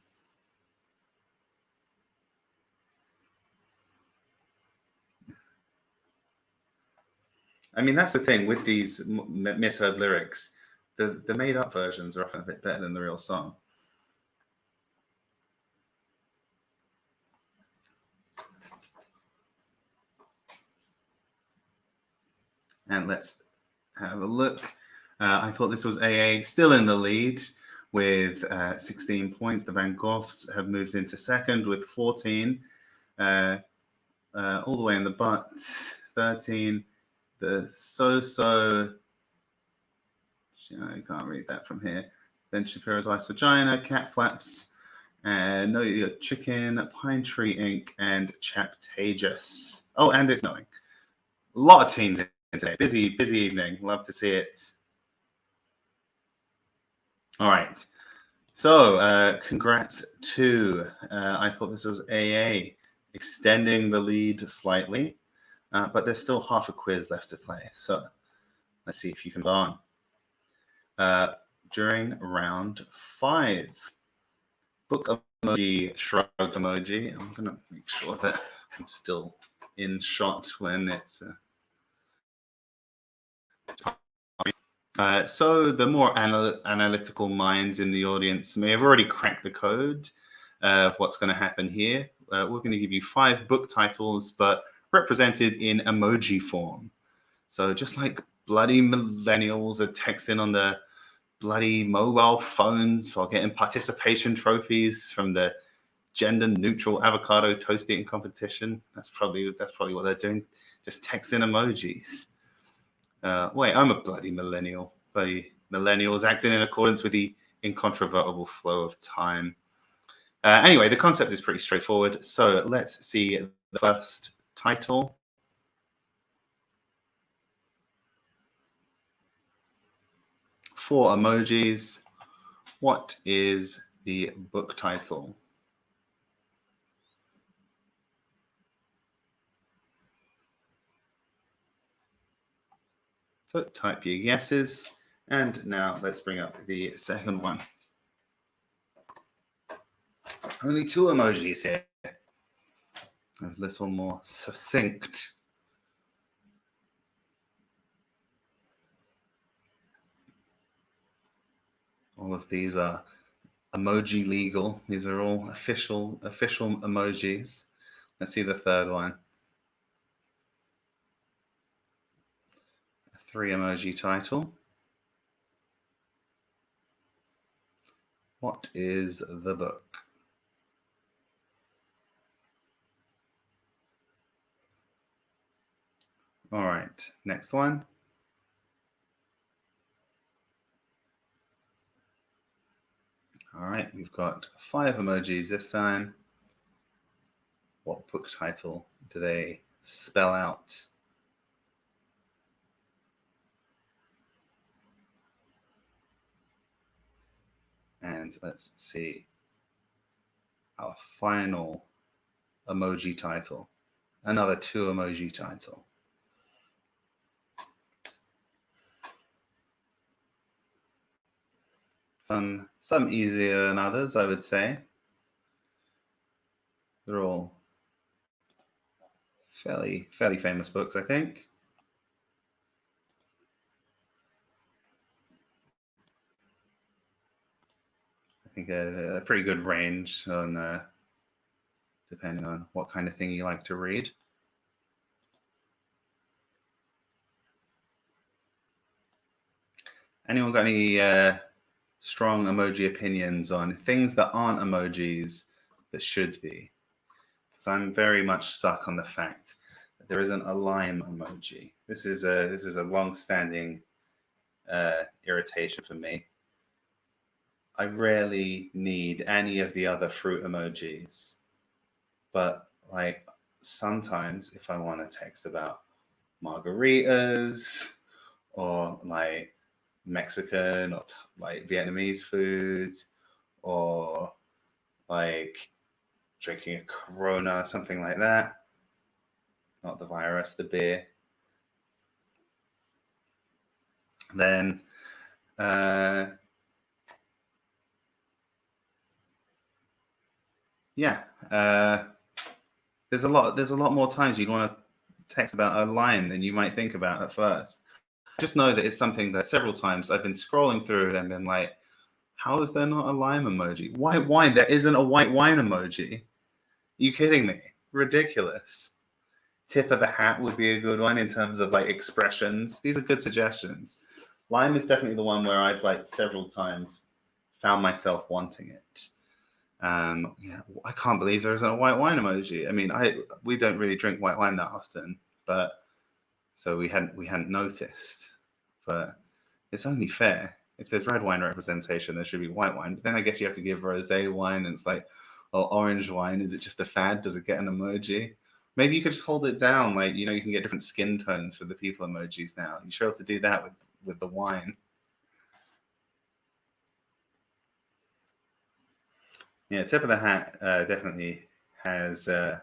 I mean, that's the thing with these misheard lyrics. The made-up versions are often a bit better than the real song. And let's have a look. I thought this was AA still in the lead with 16 points. The Van Goghs have moved into second with 14. All the way in the butt, 13. The so-so, I can't read that from here. Ben Shapiro's Ice Vagina, Cat Flaps, and No Your Chicken, Pine Tree Ink, and Chaptagious. Oh, and It's Knowing. A lot of teams in today. Busy evening. Love to see it. All right. So, congrats to, I thought this was AA, extending the lead slightly, but there's still half a quiz left to play. So, let's see if you can go on. During round 5, book emoji, shrugged emoji. I'm going to make sure that I'm still in shot when it's... So the more analytical minds in the audience may have already cracked the code of what's going to happen here. We're going to give you 5 book titles, but represented in emoji form. So just like bloody millennials are texting on the bloody mobile phones or getting participation trophies from the gender-neutral avocado toast eating competition. That's probably what they're doing. Just texting emojis. Wait, I'm a bloody millennial. Bloody millennials acting in accordance with the incontrovertible flow of time. Anyway, the concept is pretty straightforward. So let's see the first title. For emojis, what is the book title? So type your guesses. And now let's bring up the second one. Only 2 emojis here. A little more succinct. All of these are emoji legal. These are all official emojis. Let's see the third one. A 3 emoji title. What is the book? All right, next one. All right, we've got 5 emojis this time. What book title do they spell out? And let's see our final emoji title. Another 2 emoji title. Some easier than others, I would say. They're all fairly famous books, I think. I think a pretty good range on depending on what kind of thing you like to read. Anyone got any strong emoji opinions on things that aren't emojis that should be? Because I'm very much stuck on the fact that there isn't a lime emoji. This is a long-standing irritation for me. I rarely need any of the other fruit emojis But like sometimes if I want to text about margaritas or like Mexican or like Vietnamese foods or like drinking a Corona, something like that. Not the virus, the beer. Then yeah, there's a lot more times you'd want to text about a line than you might think about at first. Just know that it's something that several times I've been scrolling through it and been like, how is there not a lime emoji? White wine, there isn't a white wine emoji. Are you kidding me? Ridiculous. Tip of the hat would be a good one in terms of like expressions. These are good suggestions. Lime is definitely the one where I've like several times found myself wanting it. Yeah, I can't believe there isn't a white wine emoji. I mean, we don't really drink white wine that often, but so we hadn't noticed. But it's only fair. If there's red wine representation, there should be white wine. But then I guess you have to give rosé wine, and it's like, oh, orange wine. Is it just a fad? Does it get an emoji? Maybe you could just hold it down. Like, you can get different skin tones for the people emojis now. You should be able to do that with the wine. Yeah, tip of the hat definitely has because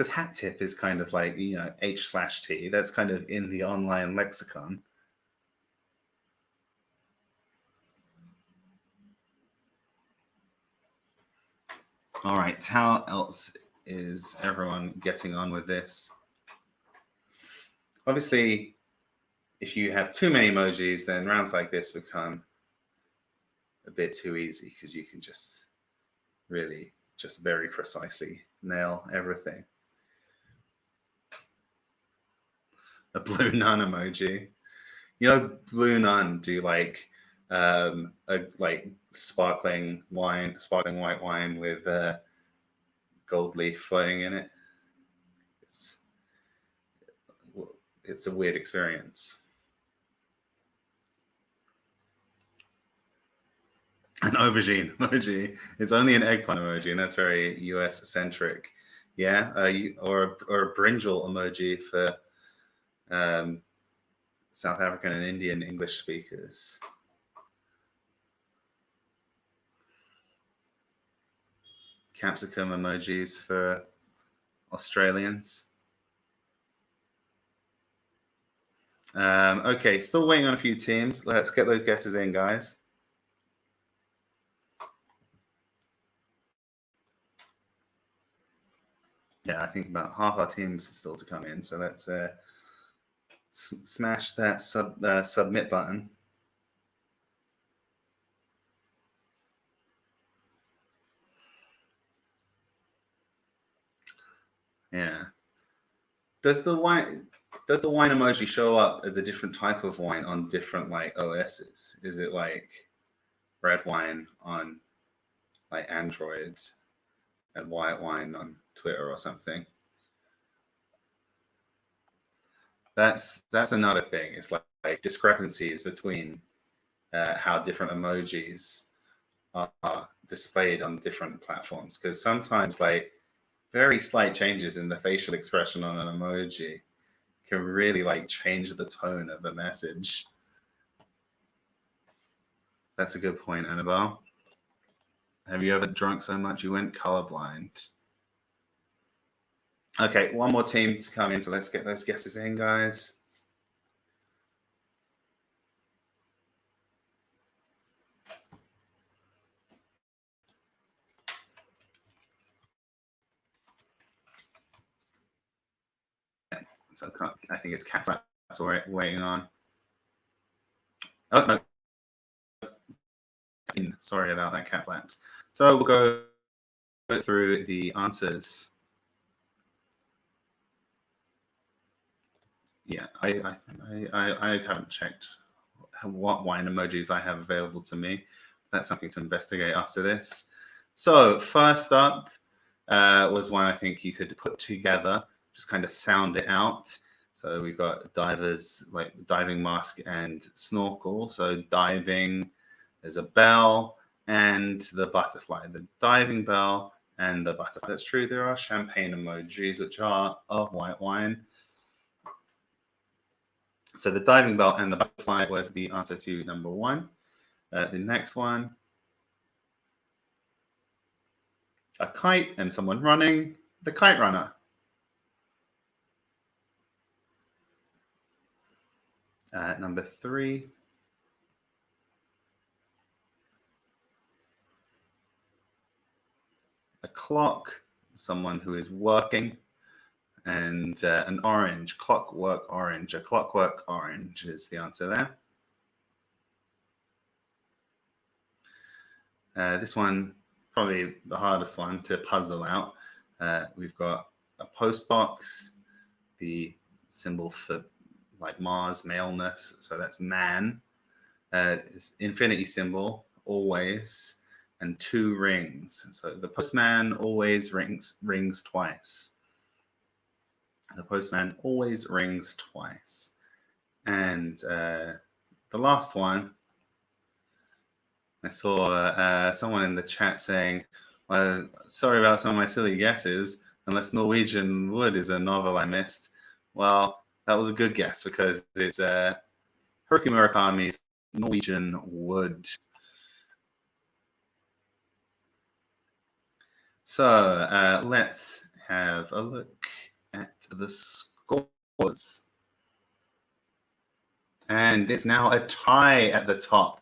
hat tip is kind of like H/T. That's kind of in the online lexicon. All right, how else is everyone getting on with this? Obviously, if you have too many emojis, then rounds like this become a bit too easy because you can just really just very precisely nail everything. A blue nun emoji. Blue nun do like a like sparkling white wine with gold leaf floating in it. It's a weird experience. An aubergine emoji. It's only an eggplant emoji, and that's very US centric. Yeah, or a brinjal emoji for South African and Indian English speakers. Capsicum emojis for Australians. Okay, still waiting on a few teams. Let's get those guesses in, guys. Yeah, I think about half our teams are still to come in. So let's smash that submit button. Yeah. Does the wine emoji show up as a different type of wine on different like OSs? Is it like red wine on like Android and white wine on Twitter or something? That's another thing. It's like discrepancies between how different emojis are displayed on different platforms. Because sometimes like very slight changes in the facial expression on an emoji can really like change the tone of a message. That's a good point, Annabelle. Have you ever drunk so much you went colorblind? Okay, one more team to come in, so let's get those guesses in, guys. So I think it's cat flaps waiting on. Oh, no. Sorry about that, cat flaps. So we'll go through the answers. Yeah, I haven't checked what wine emojis I have available to me. That's something to investigate after this. So first up was one I think you could put together, just kind of sound it out. So we've got divers, like diving mask and snorkel. So diving, there's a bell and the butterfly. The diving bell and the butterfly. That's true. There are champagne emojis, which are of white wine. So the diving bell and the butterfly was the answer to number 1. The next one, a kite and someone running, the kite runner. Number 3, a clock, someone who is working, and an orange, clockwork orange. A clockwork orange is the answer there. This one, probably the hardest one to puzzle out. We've got a post box, the symbol for like Mars, maleness, so that's man. Infinity symbol, always, and 2 rings. So the postman always rings twice. The postman always rings twice. And the last one, I saw someone in the chat saying, well, sorry about some of my silly guesses, unless Norwegian Wood is a novel I missed. Well, that was a good guess because it's Haruki Murakami's Norwegian Wood. So let's have a look at the scores. And it's now a tie at the top.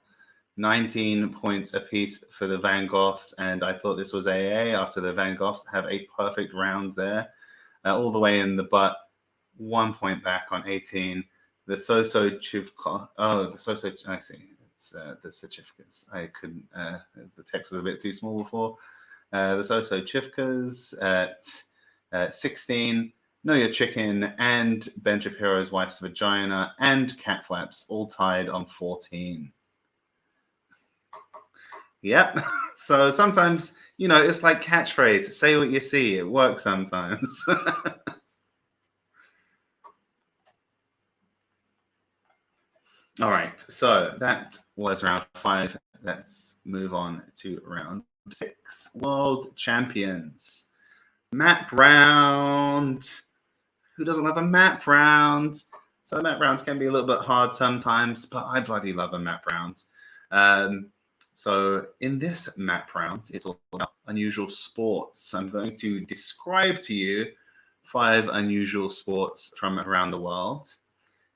19 points apiece for the Van Goghs, and I thought this was AA after the Van Goghs have a perfect round there. All the way in the butt, 1 point back on 18. The So-So Chivka, I see. It's the certificates. I couldn't, the text was a bit too small before. The So-So Chivkas at 16. Know Your Chicken and Ben Shapiro's Wife's Vagina and Cat Flaps all tied on 14. Yep. So sometimes, it's like catchphrase. Say what you see. It works sometimes. All right. So that was round 5. Let's move on to round 6. World Champions. Map round. Who doesn't love a map round? So map rounds can be a little bit hard sometimes, but I bloody love a map round. So in this map round, it's all about unusual sports. I'm going to describe to you 5 unusual sports from around the world,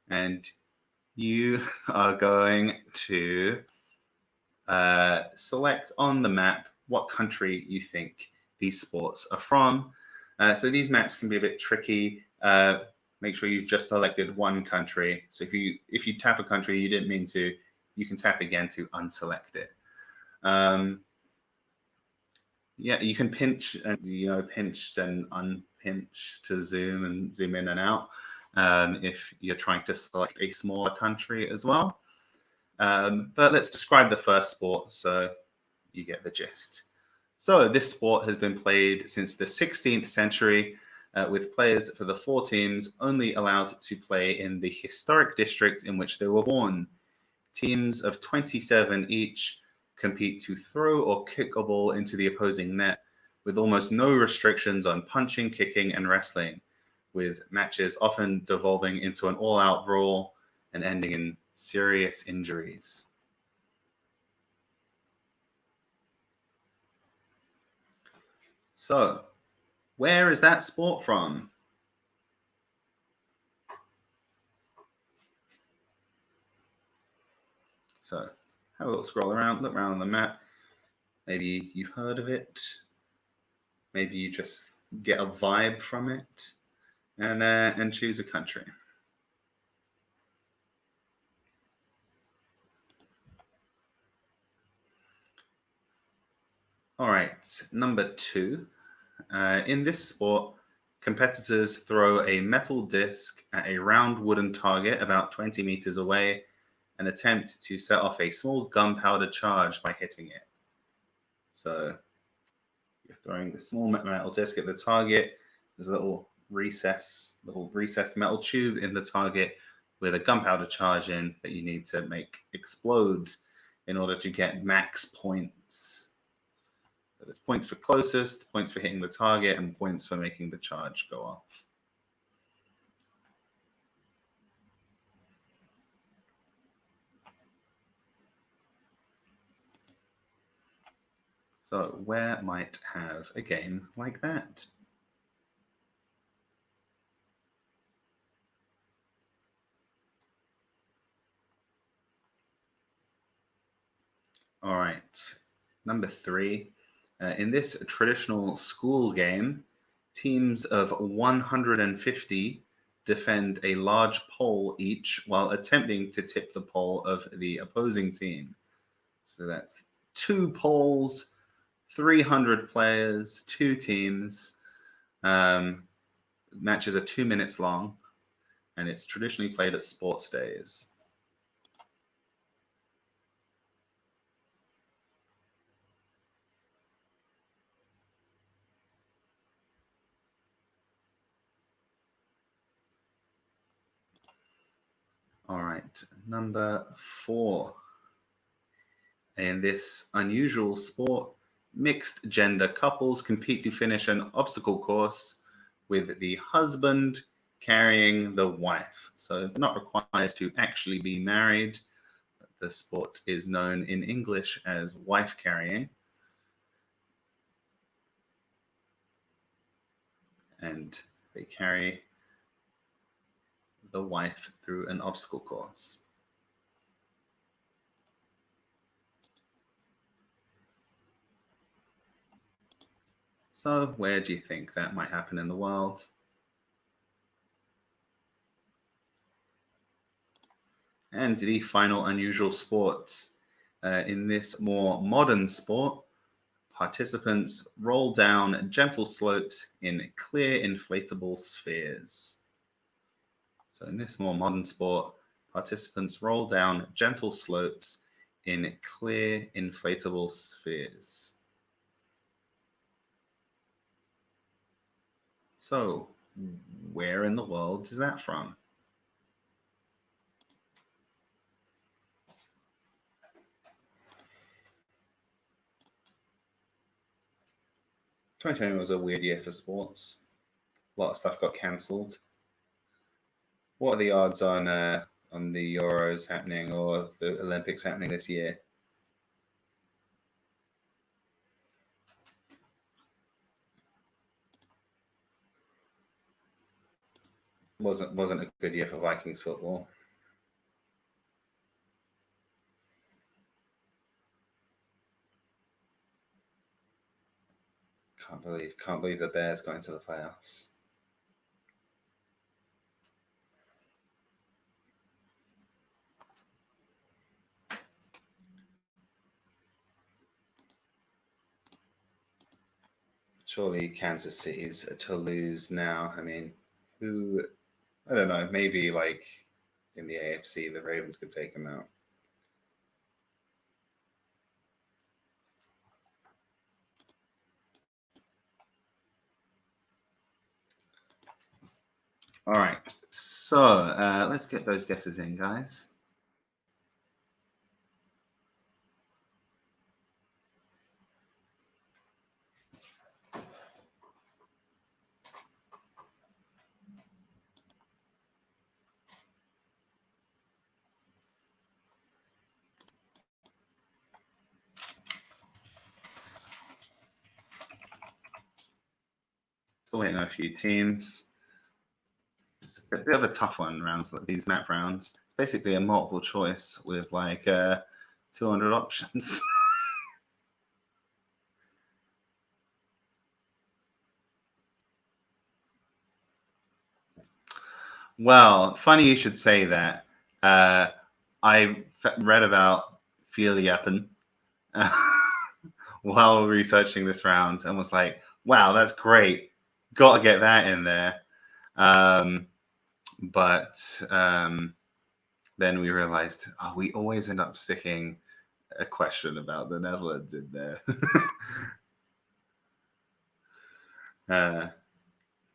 and you are going to select on the map what country you think these sports are from. So these maps can be a bit tricky. Make sure you've just selected one country. So if you tap a country you didn't mean to, you can tap again to unselect it. Yeah, you can pinch and pinch and unpinch to zoom and zoom in and out if you're trying to select a smaller country as well. But let's describe the first sport so you get the gist. So this sport has been played since the 16th century with players for the 4 teams only allowed to play in the historic district in which they were born. Teams of 27 each compete to throw or kick a ball into the opposing net with almost no restrictions on punching, kicking, and wrestling, with matches often devolving into an all-out brawl and ending in serious injuries. So, where is that sport from? So, have a little scroll around, look around on the map. Maybe you've heard of it. Maybe you just get a vibe from it, and choose a country. All right, number 2. In this sport, competitors throw a metal disc at a round wooden target about 20 meters away and attempt to set off a small gunpowder charge by hitting it. So you're throwing the small metal disc at the target. There's a little recessed metal tube in the target with a gunpowder charge in that you need to make explode in order to get max points. So there's points for closest, points for hitting the target, and points for making the charge go off. So where might have a game like that? All right, number 3. In this traditional school game, teams of 150 defend a large pole each while attempting to tip the pole of the opposing team. So that's 2 poles, 300 players, 2 teams. Matches are 2 minutes long, and it's traditionally played at sports days. All right, number 4. In this unusual sport, mixed gender couples compete to finish an obstacle course with the husband carrying the wife. So they're not required to actually be married. The sport is known in English as wife carrying. And they carry the wife through an obstacle course. So where do you think that might happen in the world? And the final unusual sports. In this more modern sport, participants roll down gentle slopes in clear inflatable spheres. So in this more modern sport, participants roll down gentle slopes in clear inflatable spheres. So where in the world is that from? 2020 was a weird year for sports. A lot of stuff got cancelled. What are the odds on the Euros happening or the Olympics happening this year? Wasn't a good year for Vikings football. Can't believe the Bears going to the playoffs. Surely Kansas City's to lose now. I mean, I don't know, maybe like in the AFC, the Ravens could take them out. All right, so let's get those guesses in, guys. Still waiting on a few teams. It's a bit of a tough one, these map rounds. Basically a multiple choice with like 200 options. Well, funny you should say that. I read about Filiappen while researching this round and was like, wow, that's great. Got to get that in there. But then we realized, we always end up sticking a question about the Netherlands in there.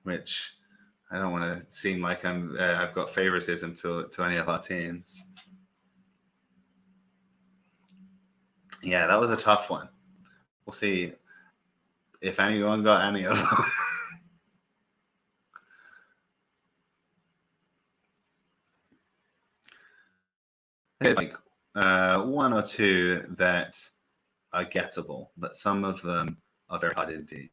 Which I don't want to seem like I've got favoritism to any of our teams. Yeah, that was a tough one. We'll see. if anyone got any of them. There's like one or two that are gettable, but some of them are very hard indeed.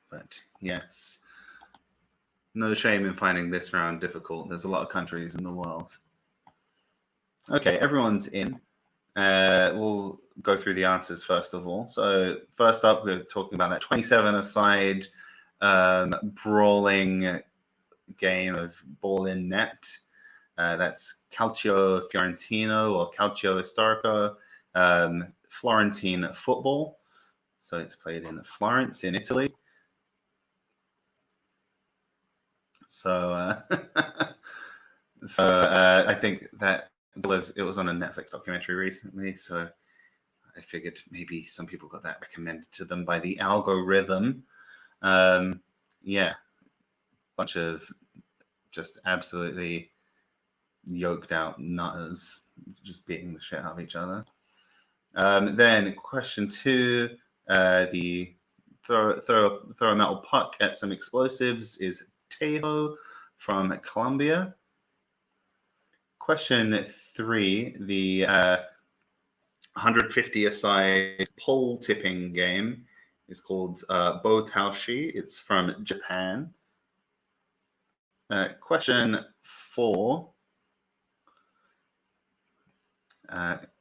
But yes, no shame in finding this round difficult. There's a lot of countries in the world. Okay, everyone's in. We'll go through the answers first of all. So first up, we're talking about that 27-a-side brawling game of ball in net. That's Calcio Fiorentino or Calcio Storico, Florentine football. So it's played in Florence in Italy. So, I think that it was on a Netflix documentary recently. So I figured maybe some people got that recommended to them by the algorithm. Yeah, bunch of just absolutely yoked out nutters just beating the shit out of each other. Then question 2, the throw a metal puck at some explosives is Tejo from Colombia. Question 3, the 150-a-side pole tipping game is called Botaoshi. It's from Japan. Question 4.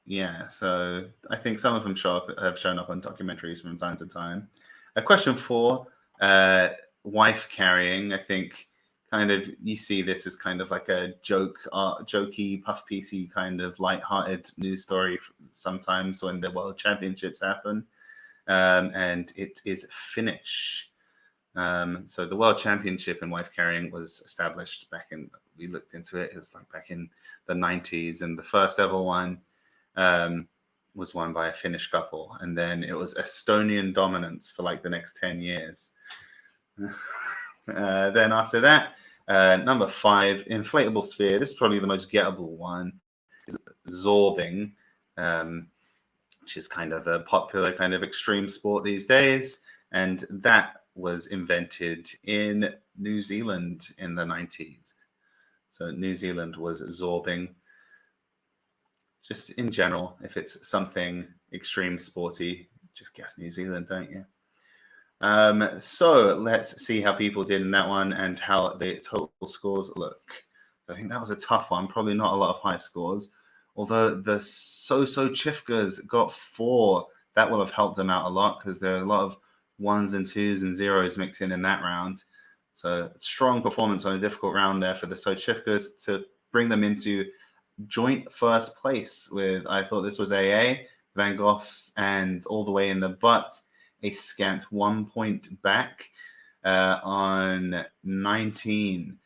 Yeah, so I think some of them have shown up on documentaries from time to time. Question 4, wife carrying. I think kind of you see this as kind of like a jokey, puff piecey kind of light-hearted news story sometimes when the World Championships happen, and it is Finnish. So the World Championship in wife carrying was established we looked into it. It was like back in the 90s, and the first ever one was won by a Finnish couple, and then it was Estonian dominance for like the next 10 years. Then after that, number 5, inflatable sphere. This is probably the most gettable one. Is zorbing, which is kind of a popular kind of extreme sport these days, and that was invented in New Zealand in the 90s. So New Zealand was zorbing. Just in general, if it's something extreme sporty, just guess New Zealand, don't you? So let's see how people did in that one and how the total scores look. I think that was a tough one. Probably not a lot of high scores. Although the So-So Chifkas got 4. That will have helped them out a lot because there are a lot of 1s and 2s and 0s mixed in that round. So strong performance on a difficult round there for the So Chifkas to bring them into joint first place with, I thought this was AA, Van Gogh's, and All the Way in the Butt, a scant 1 point back on 19.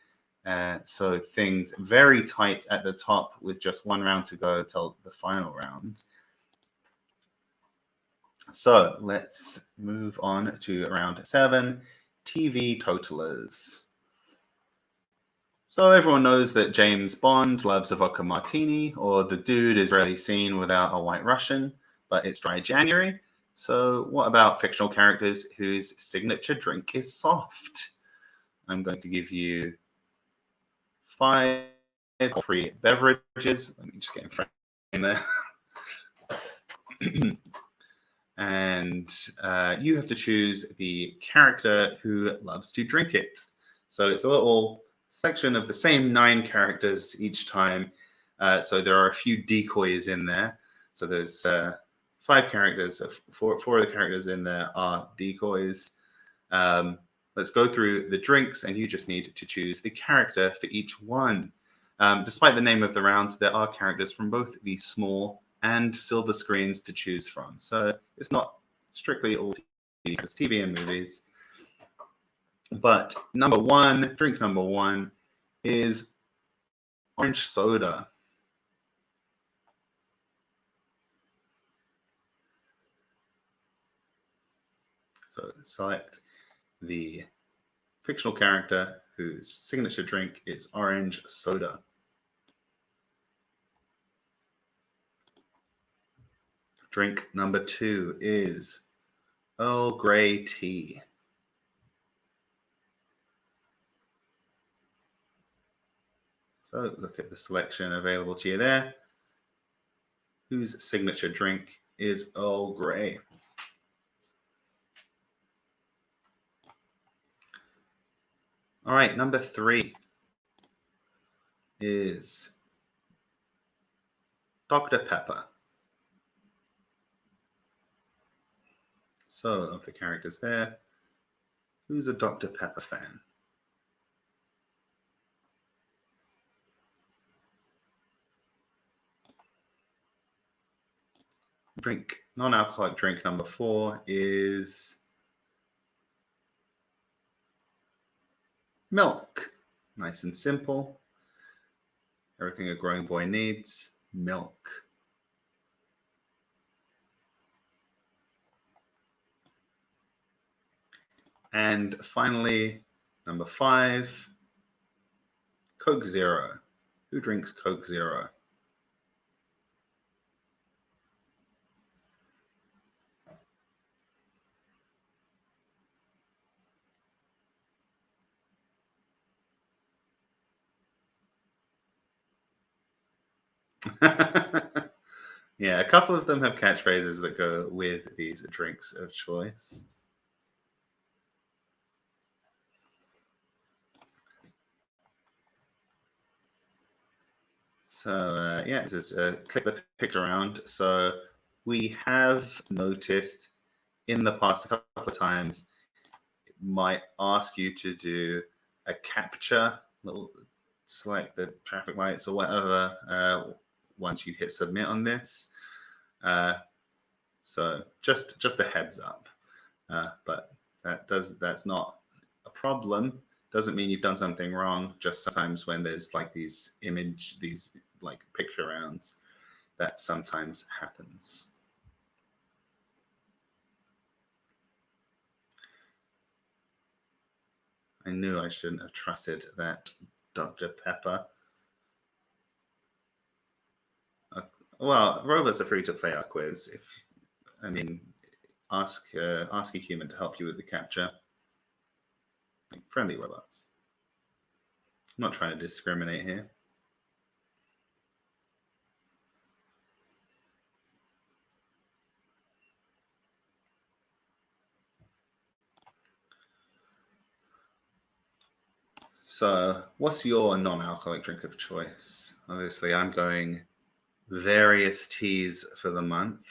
So things very tight at the top with just one round to go till the final round. So let's move on to round 7, TV totalers. So everyone knows that James Bond loves a vodka martini, or the dude is rarely seen without a white Russian, but it's dry January. So what about fictional characters whose signature drink is soft? I'm going to give you 5 free beverages. Let me just get in front in there. And you have to choose the character who loves to drink it. So it's a little section of the same 9 characters each time. So there are a few decoys in there. So there's 5 characters. 4 of the characters in there are decoys. Let's go through the drinks, and you just need to choose the character for each one. Despite the name of the round, there are characters from both the small and silver screens to choose from. So it's not strictly all TV, it's TV and movies. But drink number 1 is orange soda. So select the fictional character whose signature drink is orange soda. Drink number 2 is Earl Grey tea. So look at the selection available to you there. Whose signature drink is Earl Grey? All right, number 3 is Dr. Pepper. So, of the characters there, who's a Dr. Pepper fan? Non-alcoholic drink number 4 is milk. Nice and simple. Everything a growing boy needs, milk. And finally, number 5, Coke Zero. Who drinks Coke Zero? Yeah, a couple of them have catchphrases that go with these drinks of choice. So yeah, just click the picture around. So we have noticed in the past a couple of times it might ask you to do a capture, select the traffic lights or whatever once you hit submit on this. So just a heads up. But that's not a problem. Doesn't mean you've done something wrong. Just sometimes when there's like these like picture rounds, that sometimes happens. I knew I shouldn't have trusted that Dr. Pepper. Well, robots are free to play our quiz. Ask a human to help you with the capture. Like friendly robots. I'm not trying to discriminate here. So, what's your non-alcoholic drink of choice? Obviously, I'm going various teas for the month.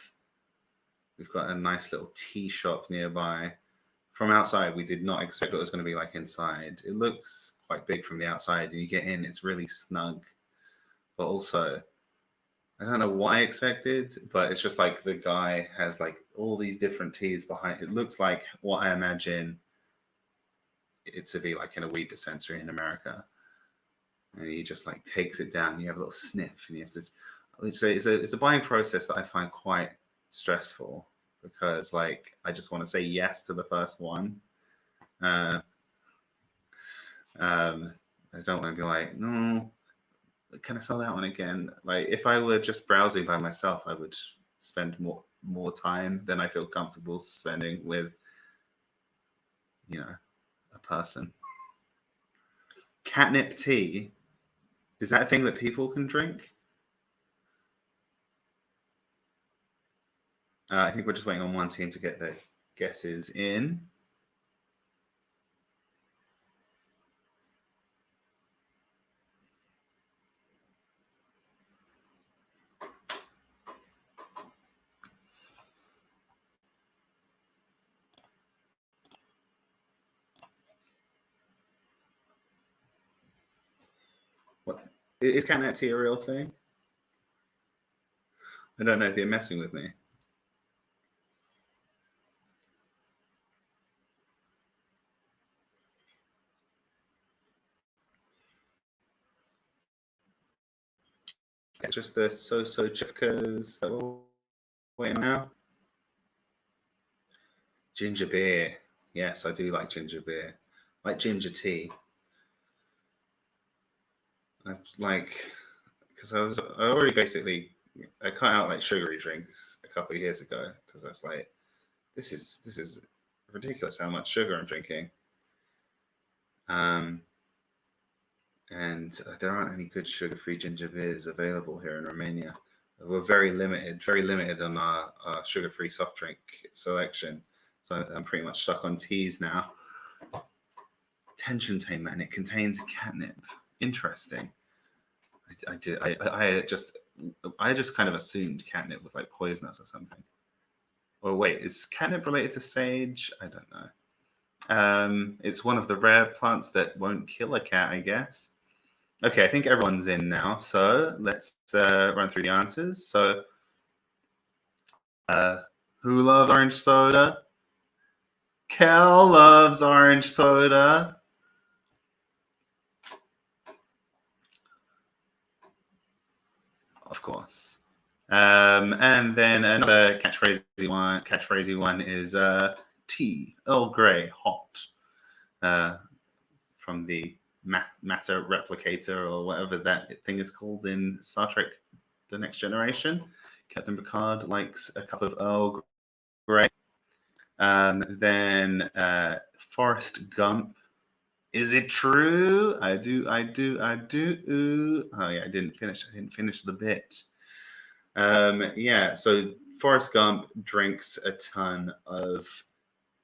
We've got a nice little tea shop nearby. From outside, we did not expect what it was going to be like inside. It looks quite big from the outside, and you get in, it's really snug. But also, I don't know what I expected, but it's just like the guy has like all these different teas behind. It looks like what I imagine it to be like in a weed dispensary in America. And he just like takes it down. You have a little sniff, and you have this. It's a buying process that I find quite stressful because like I just want to say yes to the first one. I don't want to be like, no, can I sell that one again? Like if I were just browsing by myself, I would spend more time than I feel comfortable spending with, a person. Catnip tea, is that a thing that people can drink? I think we're just waiting on one team to get their guesses in. What is catnip tea a real thing? I don't know if you're messing with me. It's just the so-so chipkas that we're waiting now. Ginger beer. Yes, I do like ginger beer. Like ginger tea. I like because I already basically I cut out like sugary drinks a couple of years ago because I was like, this is ridiculous how much sugar I'm drinking. And there aren't any good sugar-free ginger beers available here in Romania. We're very limited on our sugar-free soft drink selection. So I'm pretty much stuck on teas now. Tension Tamer, and it contains catnip. Interesting. I just kind of assumed catnip was like poisonous or something. Or wait, is catnip related to sage? I don't know. It's one of the rare plants that won't kill a cat, I guess. Okay, I think everyone's in now, so let's run through the answers. So, who loves orange soda? Kel loves orange soda. Of course. And then another catchphrasey one is tea, Earl Grey, hot, from the matter replicator or whatever that thing is called in Star Trek: The Next Generation. Captain Picard likes a cup of Earl Grey. Then Forrest Gump. Is it true? I do. Oh yeah, I didn't finish the bit. Yeah, so Forrest Gump drinks a ton of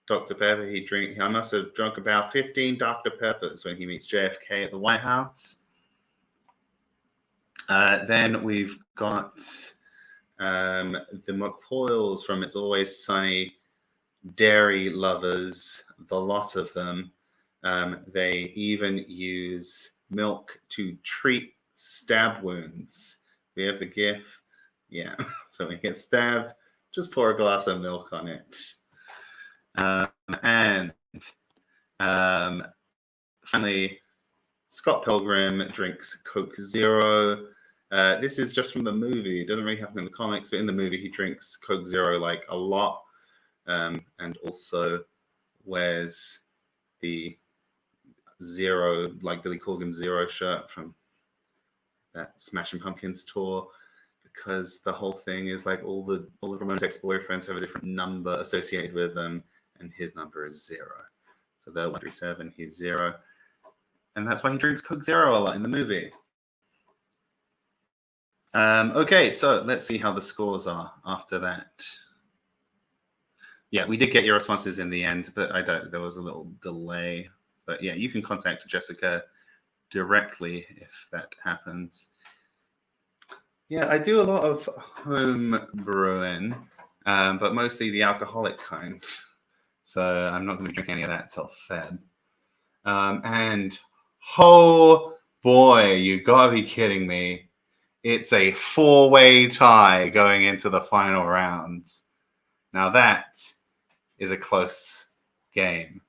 Dr. Pepper. I must have drunk about 15 Dr. Peppers when he meets JFK at the White House. Then we've got the McCoyles from It's Always Sunny, dairy lovers, the lot of them. They even use milk to treat stab wounds. We have the GIF. Yeah, so when you get stabbed, just pour a glass of milk on it. And finally, Scott Pilgrim drinks Coke Zero. This is just from the movie. It doesn't really happen in the comics, but in the movie, he drinks Coke Zero like a lot, and also wears the Zero, like Billy Corgan's Zero shirt from that Smashing Pumpkins tour, because the whole thing is like all the Ramones ex-boyfriends have a different number associated with them, and his number is 0. So they're 137, he's 0. And that's why he drinks Coke Zero a lot in the movie. Okay, so let's see how the scores are after that. Yeah, we did get your responses in the end, but there was a little delay. But yeah, you can contact Jessica directly if that happens. Yeah, I do a lot of home brewing, but mostly the alcoholic kind. So I'm not going to drink any of that till Feb. And oh boy, you gotta be kidding me. It's a 4-way tie going into the final rounds. Now that is a close game.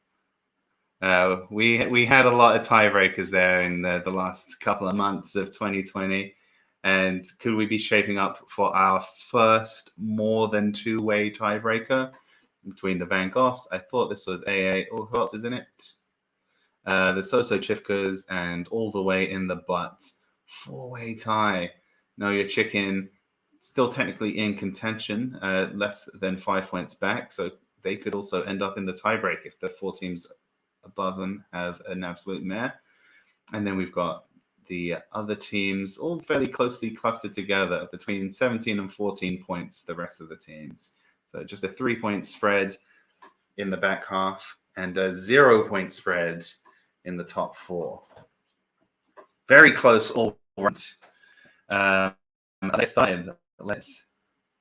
We had a lot of tiebreakers there in the last couple of months of 2020. And could we be shaping up for our first more than 2-way tiebreaker between the Van Goghs? I thought this was AA. Oh, who else is in it? The So-So Chifkas and All the Way in the Butts. 4-way tie. No, your chicken still technically in contention, less than 5 points back. So they could also end up in the tiebreak if the 4 teams above them have an absolute mare. And then we've got the other teams all fairly closely clustered together between 17 and 14 points, the rest of the teams. So just a 3-point spread in the back half and a 0-point spread in the top 4. Very close all around. Let's start. Let's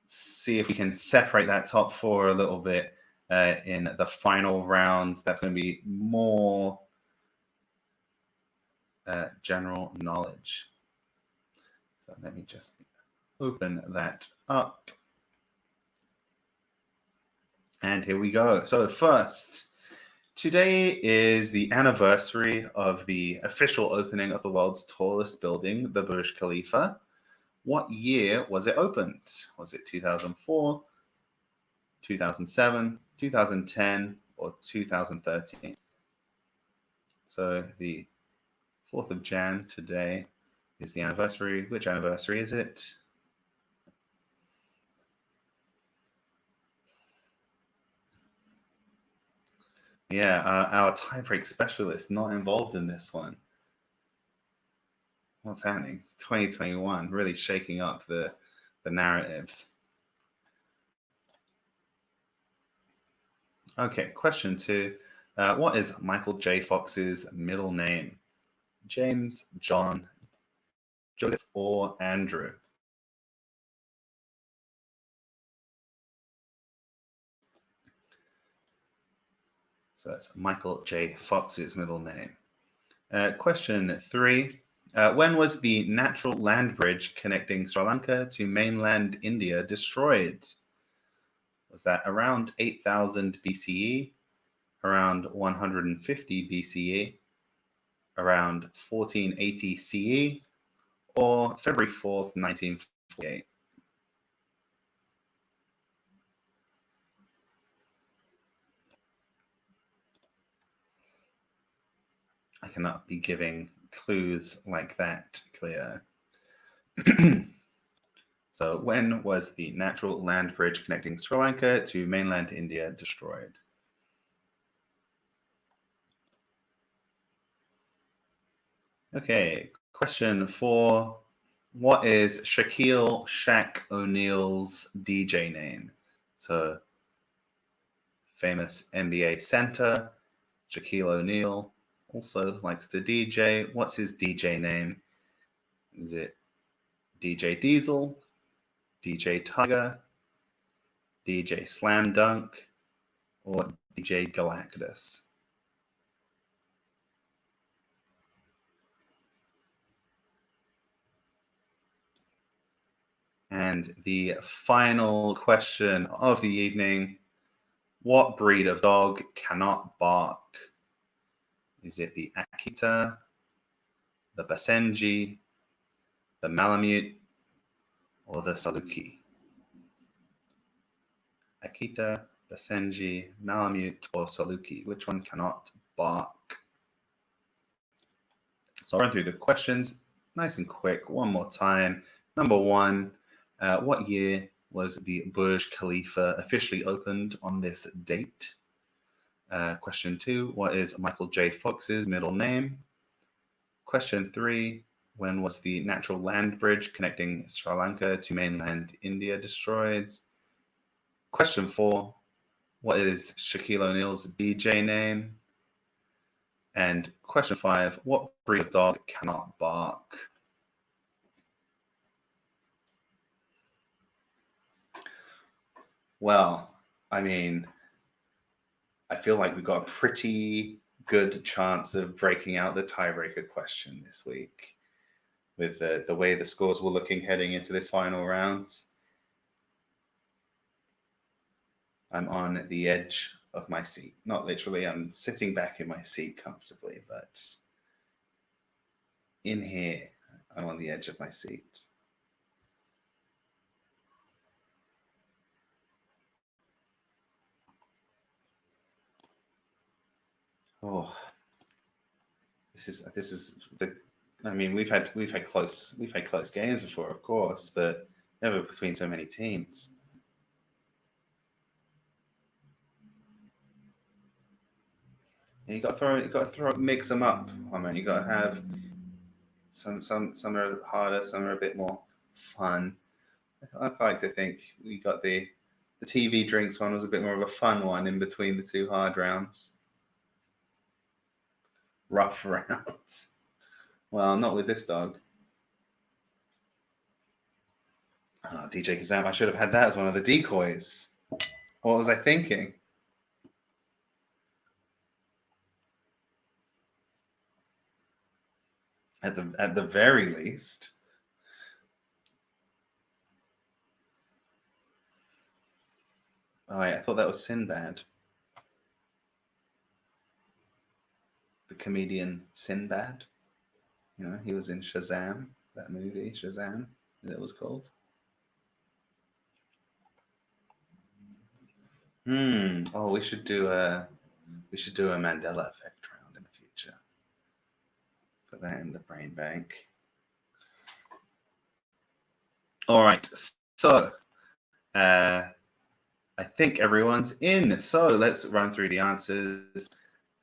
see if we can separate that top 4 a little bit in the final round. That's going to be more general knowledge. So let me just open that up. And here we go. So first, today is the anniversary of the official opening of the world's tallest building, the Burj Khalifa. What year was it opened? Was it 2004, 2007, 2010, or 2013? So the 4th of Jan today is the anniversary. Which anniversary is it? Yeah, our tiebreak specialist not involved in this one. What's happening? 2021, really shaking up the narratives. Okay, question 2. What is Michael J. Fox's middle name? James, John, Joseph, or Andrew? So that's Michael J. Fox's middle name. Question 3. When was the natural land bridge connecting Sri Lanka to mainland India destroyed? Was that around 8000 BCE, around 150 BCE, around 1480 CE, or February 4th, 1948? I cannot be giving clues like that, Cleo. So, when was the natural land bridge connecting Sri Lanka to mainland India destroyed? Okay, question 4. What is Shaquille Shaq O'Neal's DJ name? So, famous NBA center, Shaquille O'Neal, also likes to DJ. What's his DJ name? Is it DJ Diesel, DJ Tiger, DJ Slam Dunk, or DJ Galactus? And the final question of the evening: what breed of dog cannot bark? Is it the Akita, the Basenji, the Malamute, or the Saluki? Akita, Basenji, Malamute, or Saluki? Which one cannot bark? So I'll run through the questions nice and quick one more time. Number 1, what year was the Burj Khalifa officially opened on this date? Question 2, what is Michael J. Fox's middle name? Question 3, when was the natural land bridge connecting Sri Lanka to mainland India destroyed? Question 4, what is Shaquille O'Neal's DJ name? And question 5, what breed of dog cannot bark? Well, I mean, I feel like we've got a pretty good chance of breaking out the tiebreaker question this week with the way the scores were looking heading into this final round. I'm on the edge of my seat. Not literally, I'm sitting back in my seat comfortably, but in here, I'm on the edge of my seat. Oh, this is the. I mean, we've had close games before, of course, but never between so many teams. You got to throw, mix them up. I mean, you got to have some are harder, some are a bit more fun. I like to think we got the TV drinks one was a bit more of a fun one in between the two hard rounds. Rough rounds. Well, not with this dog. Oh, DJ Kazam, I should have had that as one of the decoys. What was I thinking? At the very least. Oh, wait, I thought that was Sinbad. The comedian Sinbad. You know, he was in Shazam, that movie, Shazam, it was called. Oh, we should do a Mandela effect round in the future. Put that in the brain bank. All right. So, I think everyone's in. So let's run through the answers.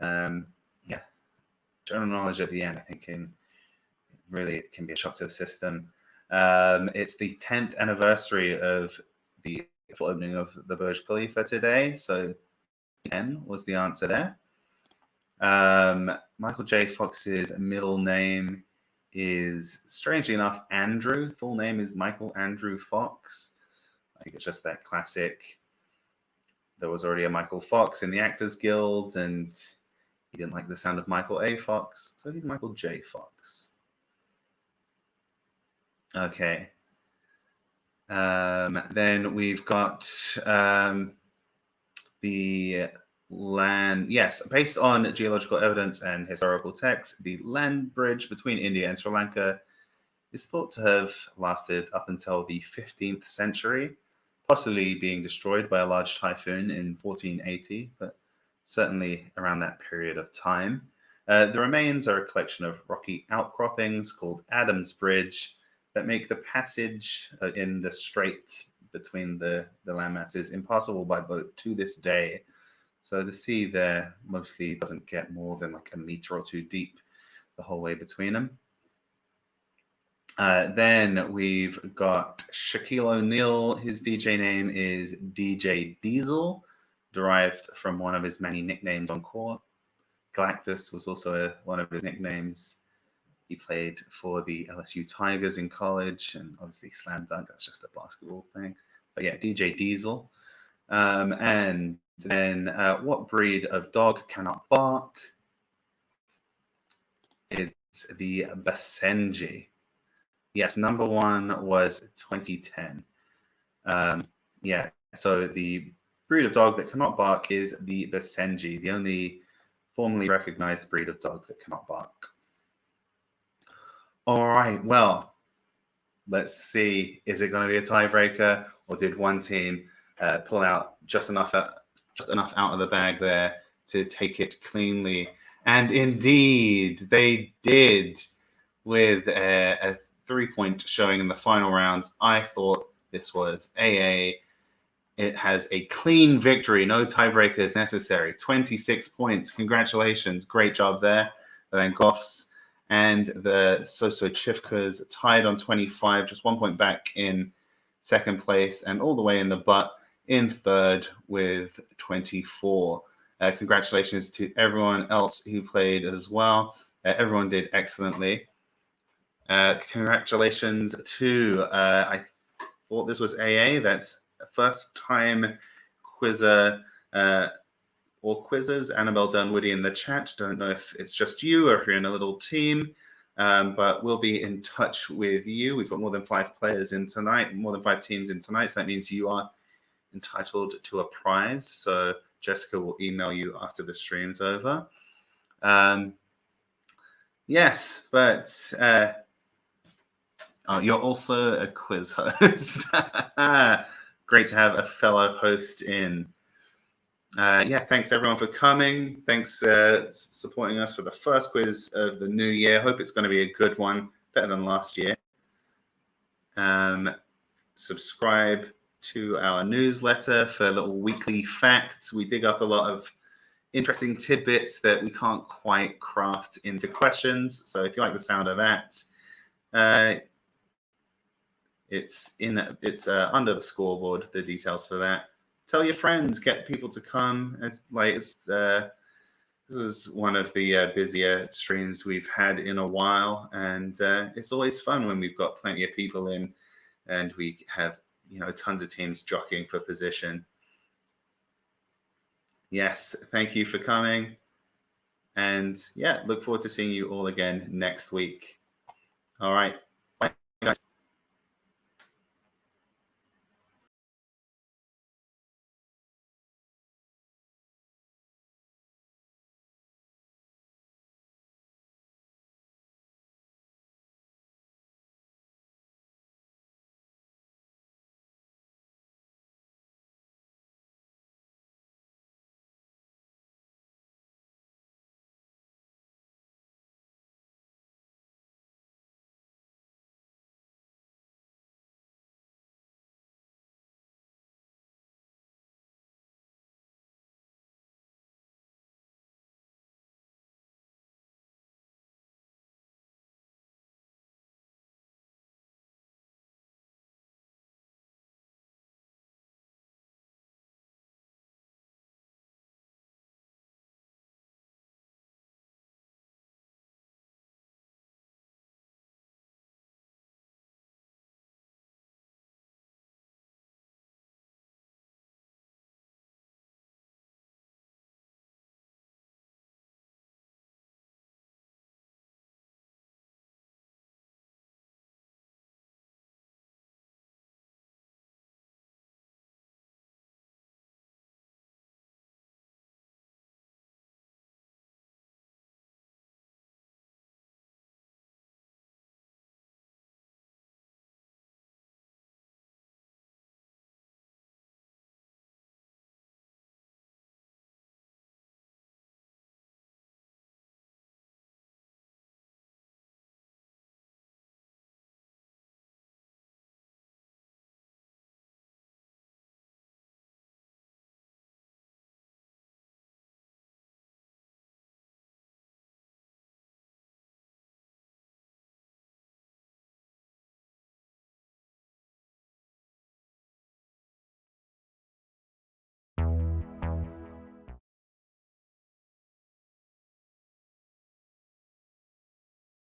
Yeah, general knowledge at the end, I think, can be a shock to the system. It's the 10th anniversary of the opening of the Burj Khalifa today. So 10 was the answer there. Michael J. Fox's middle name is, strangely enough, Andrew. Full name is Michael Andrew Fox. I think it's just that classic. There was already a Michael Fox in the Actors Guild, and he didn't like the sound of Michael A. Fox, so he's Michael J. Fox. Okay. Then we've got the land. Yes, based on geological evidence and historical texts, the land bridge between India and Sri Lanka is thought to have lasted up until the 15th century, possibly being destroyed by a large typhoon in 1480, but certainly around that period of time. The remains are a collection of rocky outcroppings called Adam's Bridge that make the passage in the strait between the landmasses impassable by boat to this day. So the sea there mostly doesn't get more than like a meter or two deep the whole way between them. Then we've got Shaquille O'Neal. His DJ name is DJ Diesel, derived from one of his many nicknames on court. Galactus was also one of his nicknames. He played for the LSU Tigers in college, and obviously slam dunk, that's just a basketball thing. But yeah, DJ Diesel. And then what breed of dog cannot bark? It's the Basenji. Yes, number one was 2010. Yeah, so the breed of dog that cannot bark is the Basenji, the only formally recognized breed of dog that cannot bark. All right, well, let's see. Is it going to be a tiebreaker, or did one team pull out just enough out of the bag there to take it cleanly? And indeed, they did, with a 3-point showing in the final round. I thought this was AA. It has a clean victory. No tiebreakers necessary. 26 points. Congratulations. Great job there. The Van Goghs and the Soso Chivkas tied on 25, just 1 point back in second place, and all the way in the butt in third with 24. Congratulations to everyone else who played as well. Everyone did excellently. Congratulations to, I thought this was AA. That's first time quizzer or quizzers, Annabelle Dunwoody in the chat. Don't know if it's just you or if you're in a little team, but we'll be in touch with you. We've got more than 5 players in tonight, more than 5 teams in tonight. So that means you are entitled to a prize. So Jessica will email you after the stream's over. Yes, but you're also a quiz host. Great to have a fellow host in. Yeah, thanks everyone for coming. Thanks supporting us for the first quiz of the new year. Hope it's going to be a good one, better than last year. Subscribe to our newsletter for little weekly facts. We dig up a lot of interesting tidbits that we can't quite craft into questions. So if you like the sound of that, it's under the scoreboard, the details for that. Tell your friends, get people to come. This was one of the busier streams we've had in a while, and it's always fun when we've got plenty of people in, and we have tons of teams jockeying for position. Yes, thank you for coming, and yeah, look forward to seeing you all again next week. All right, bye guys.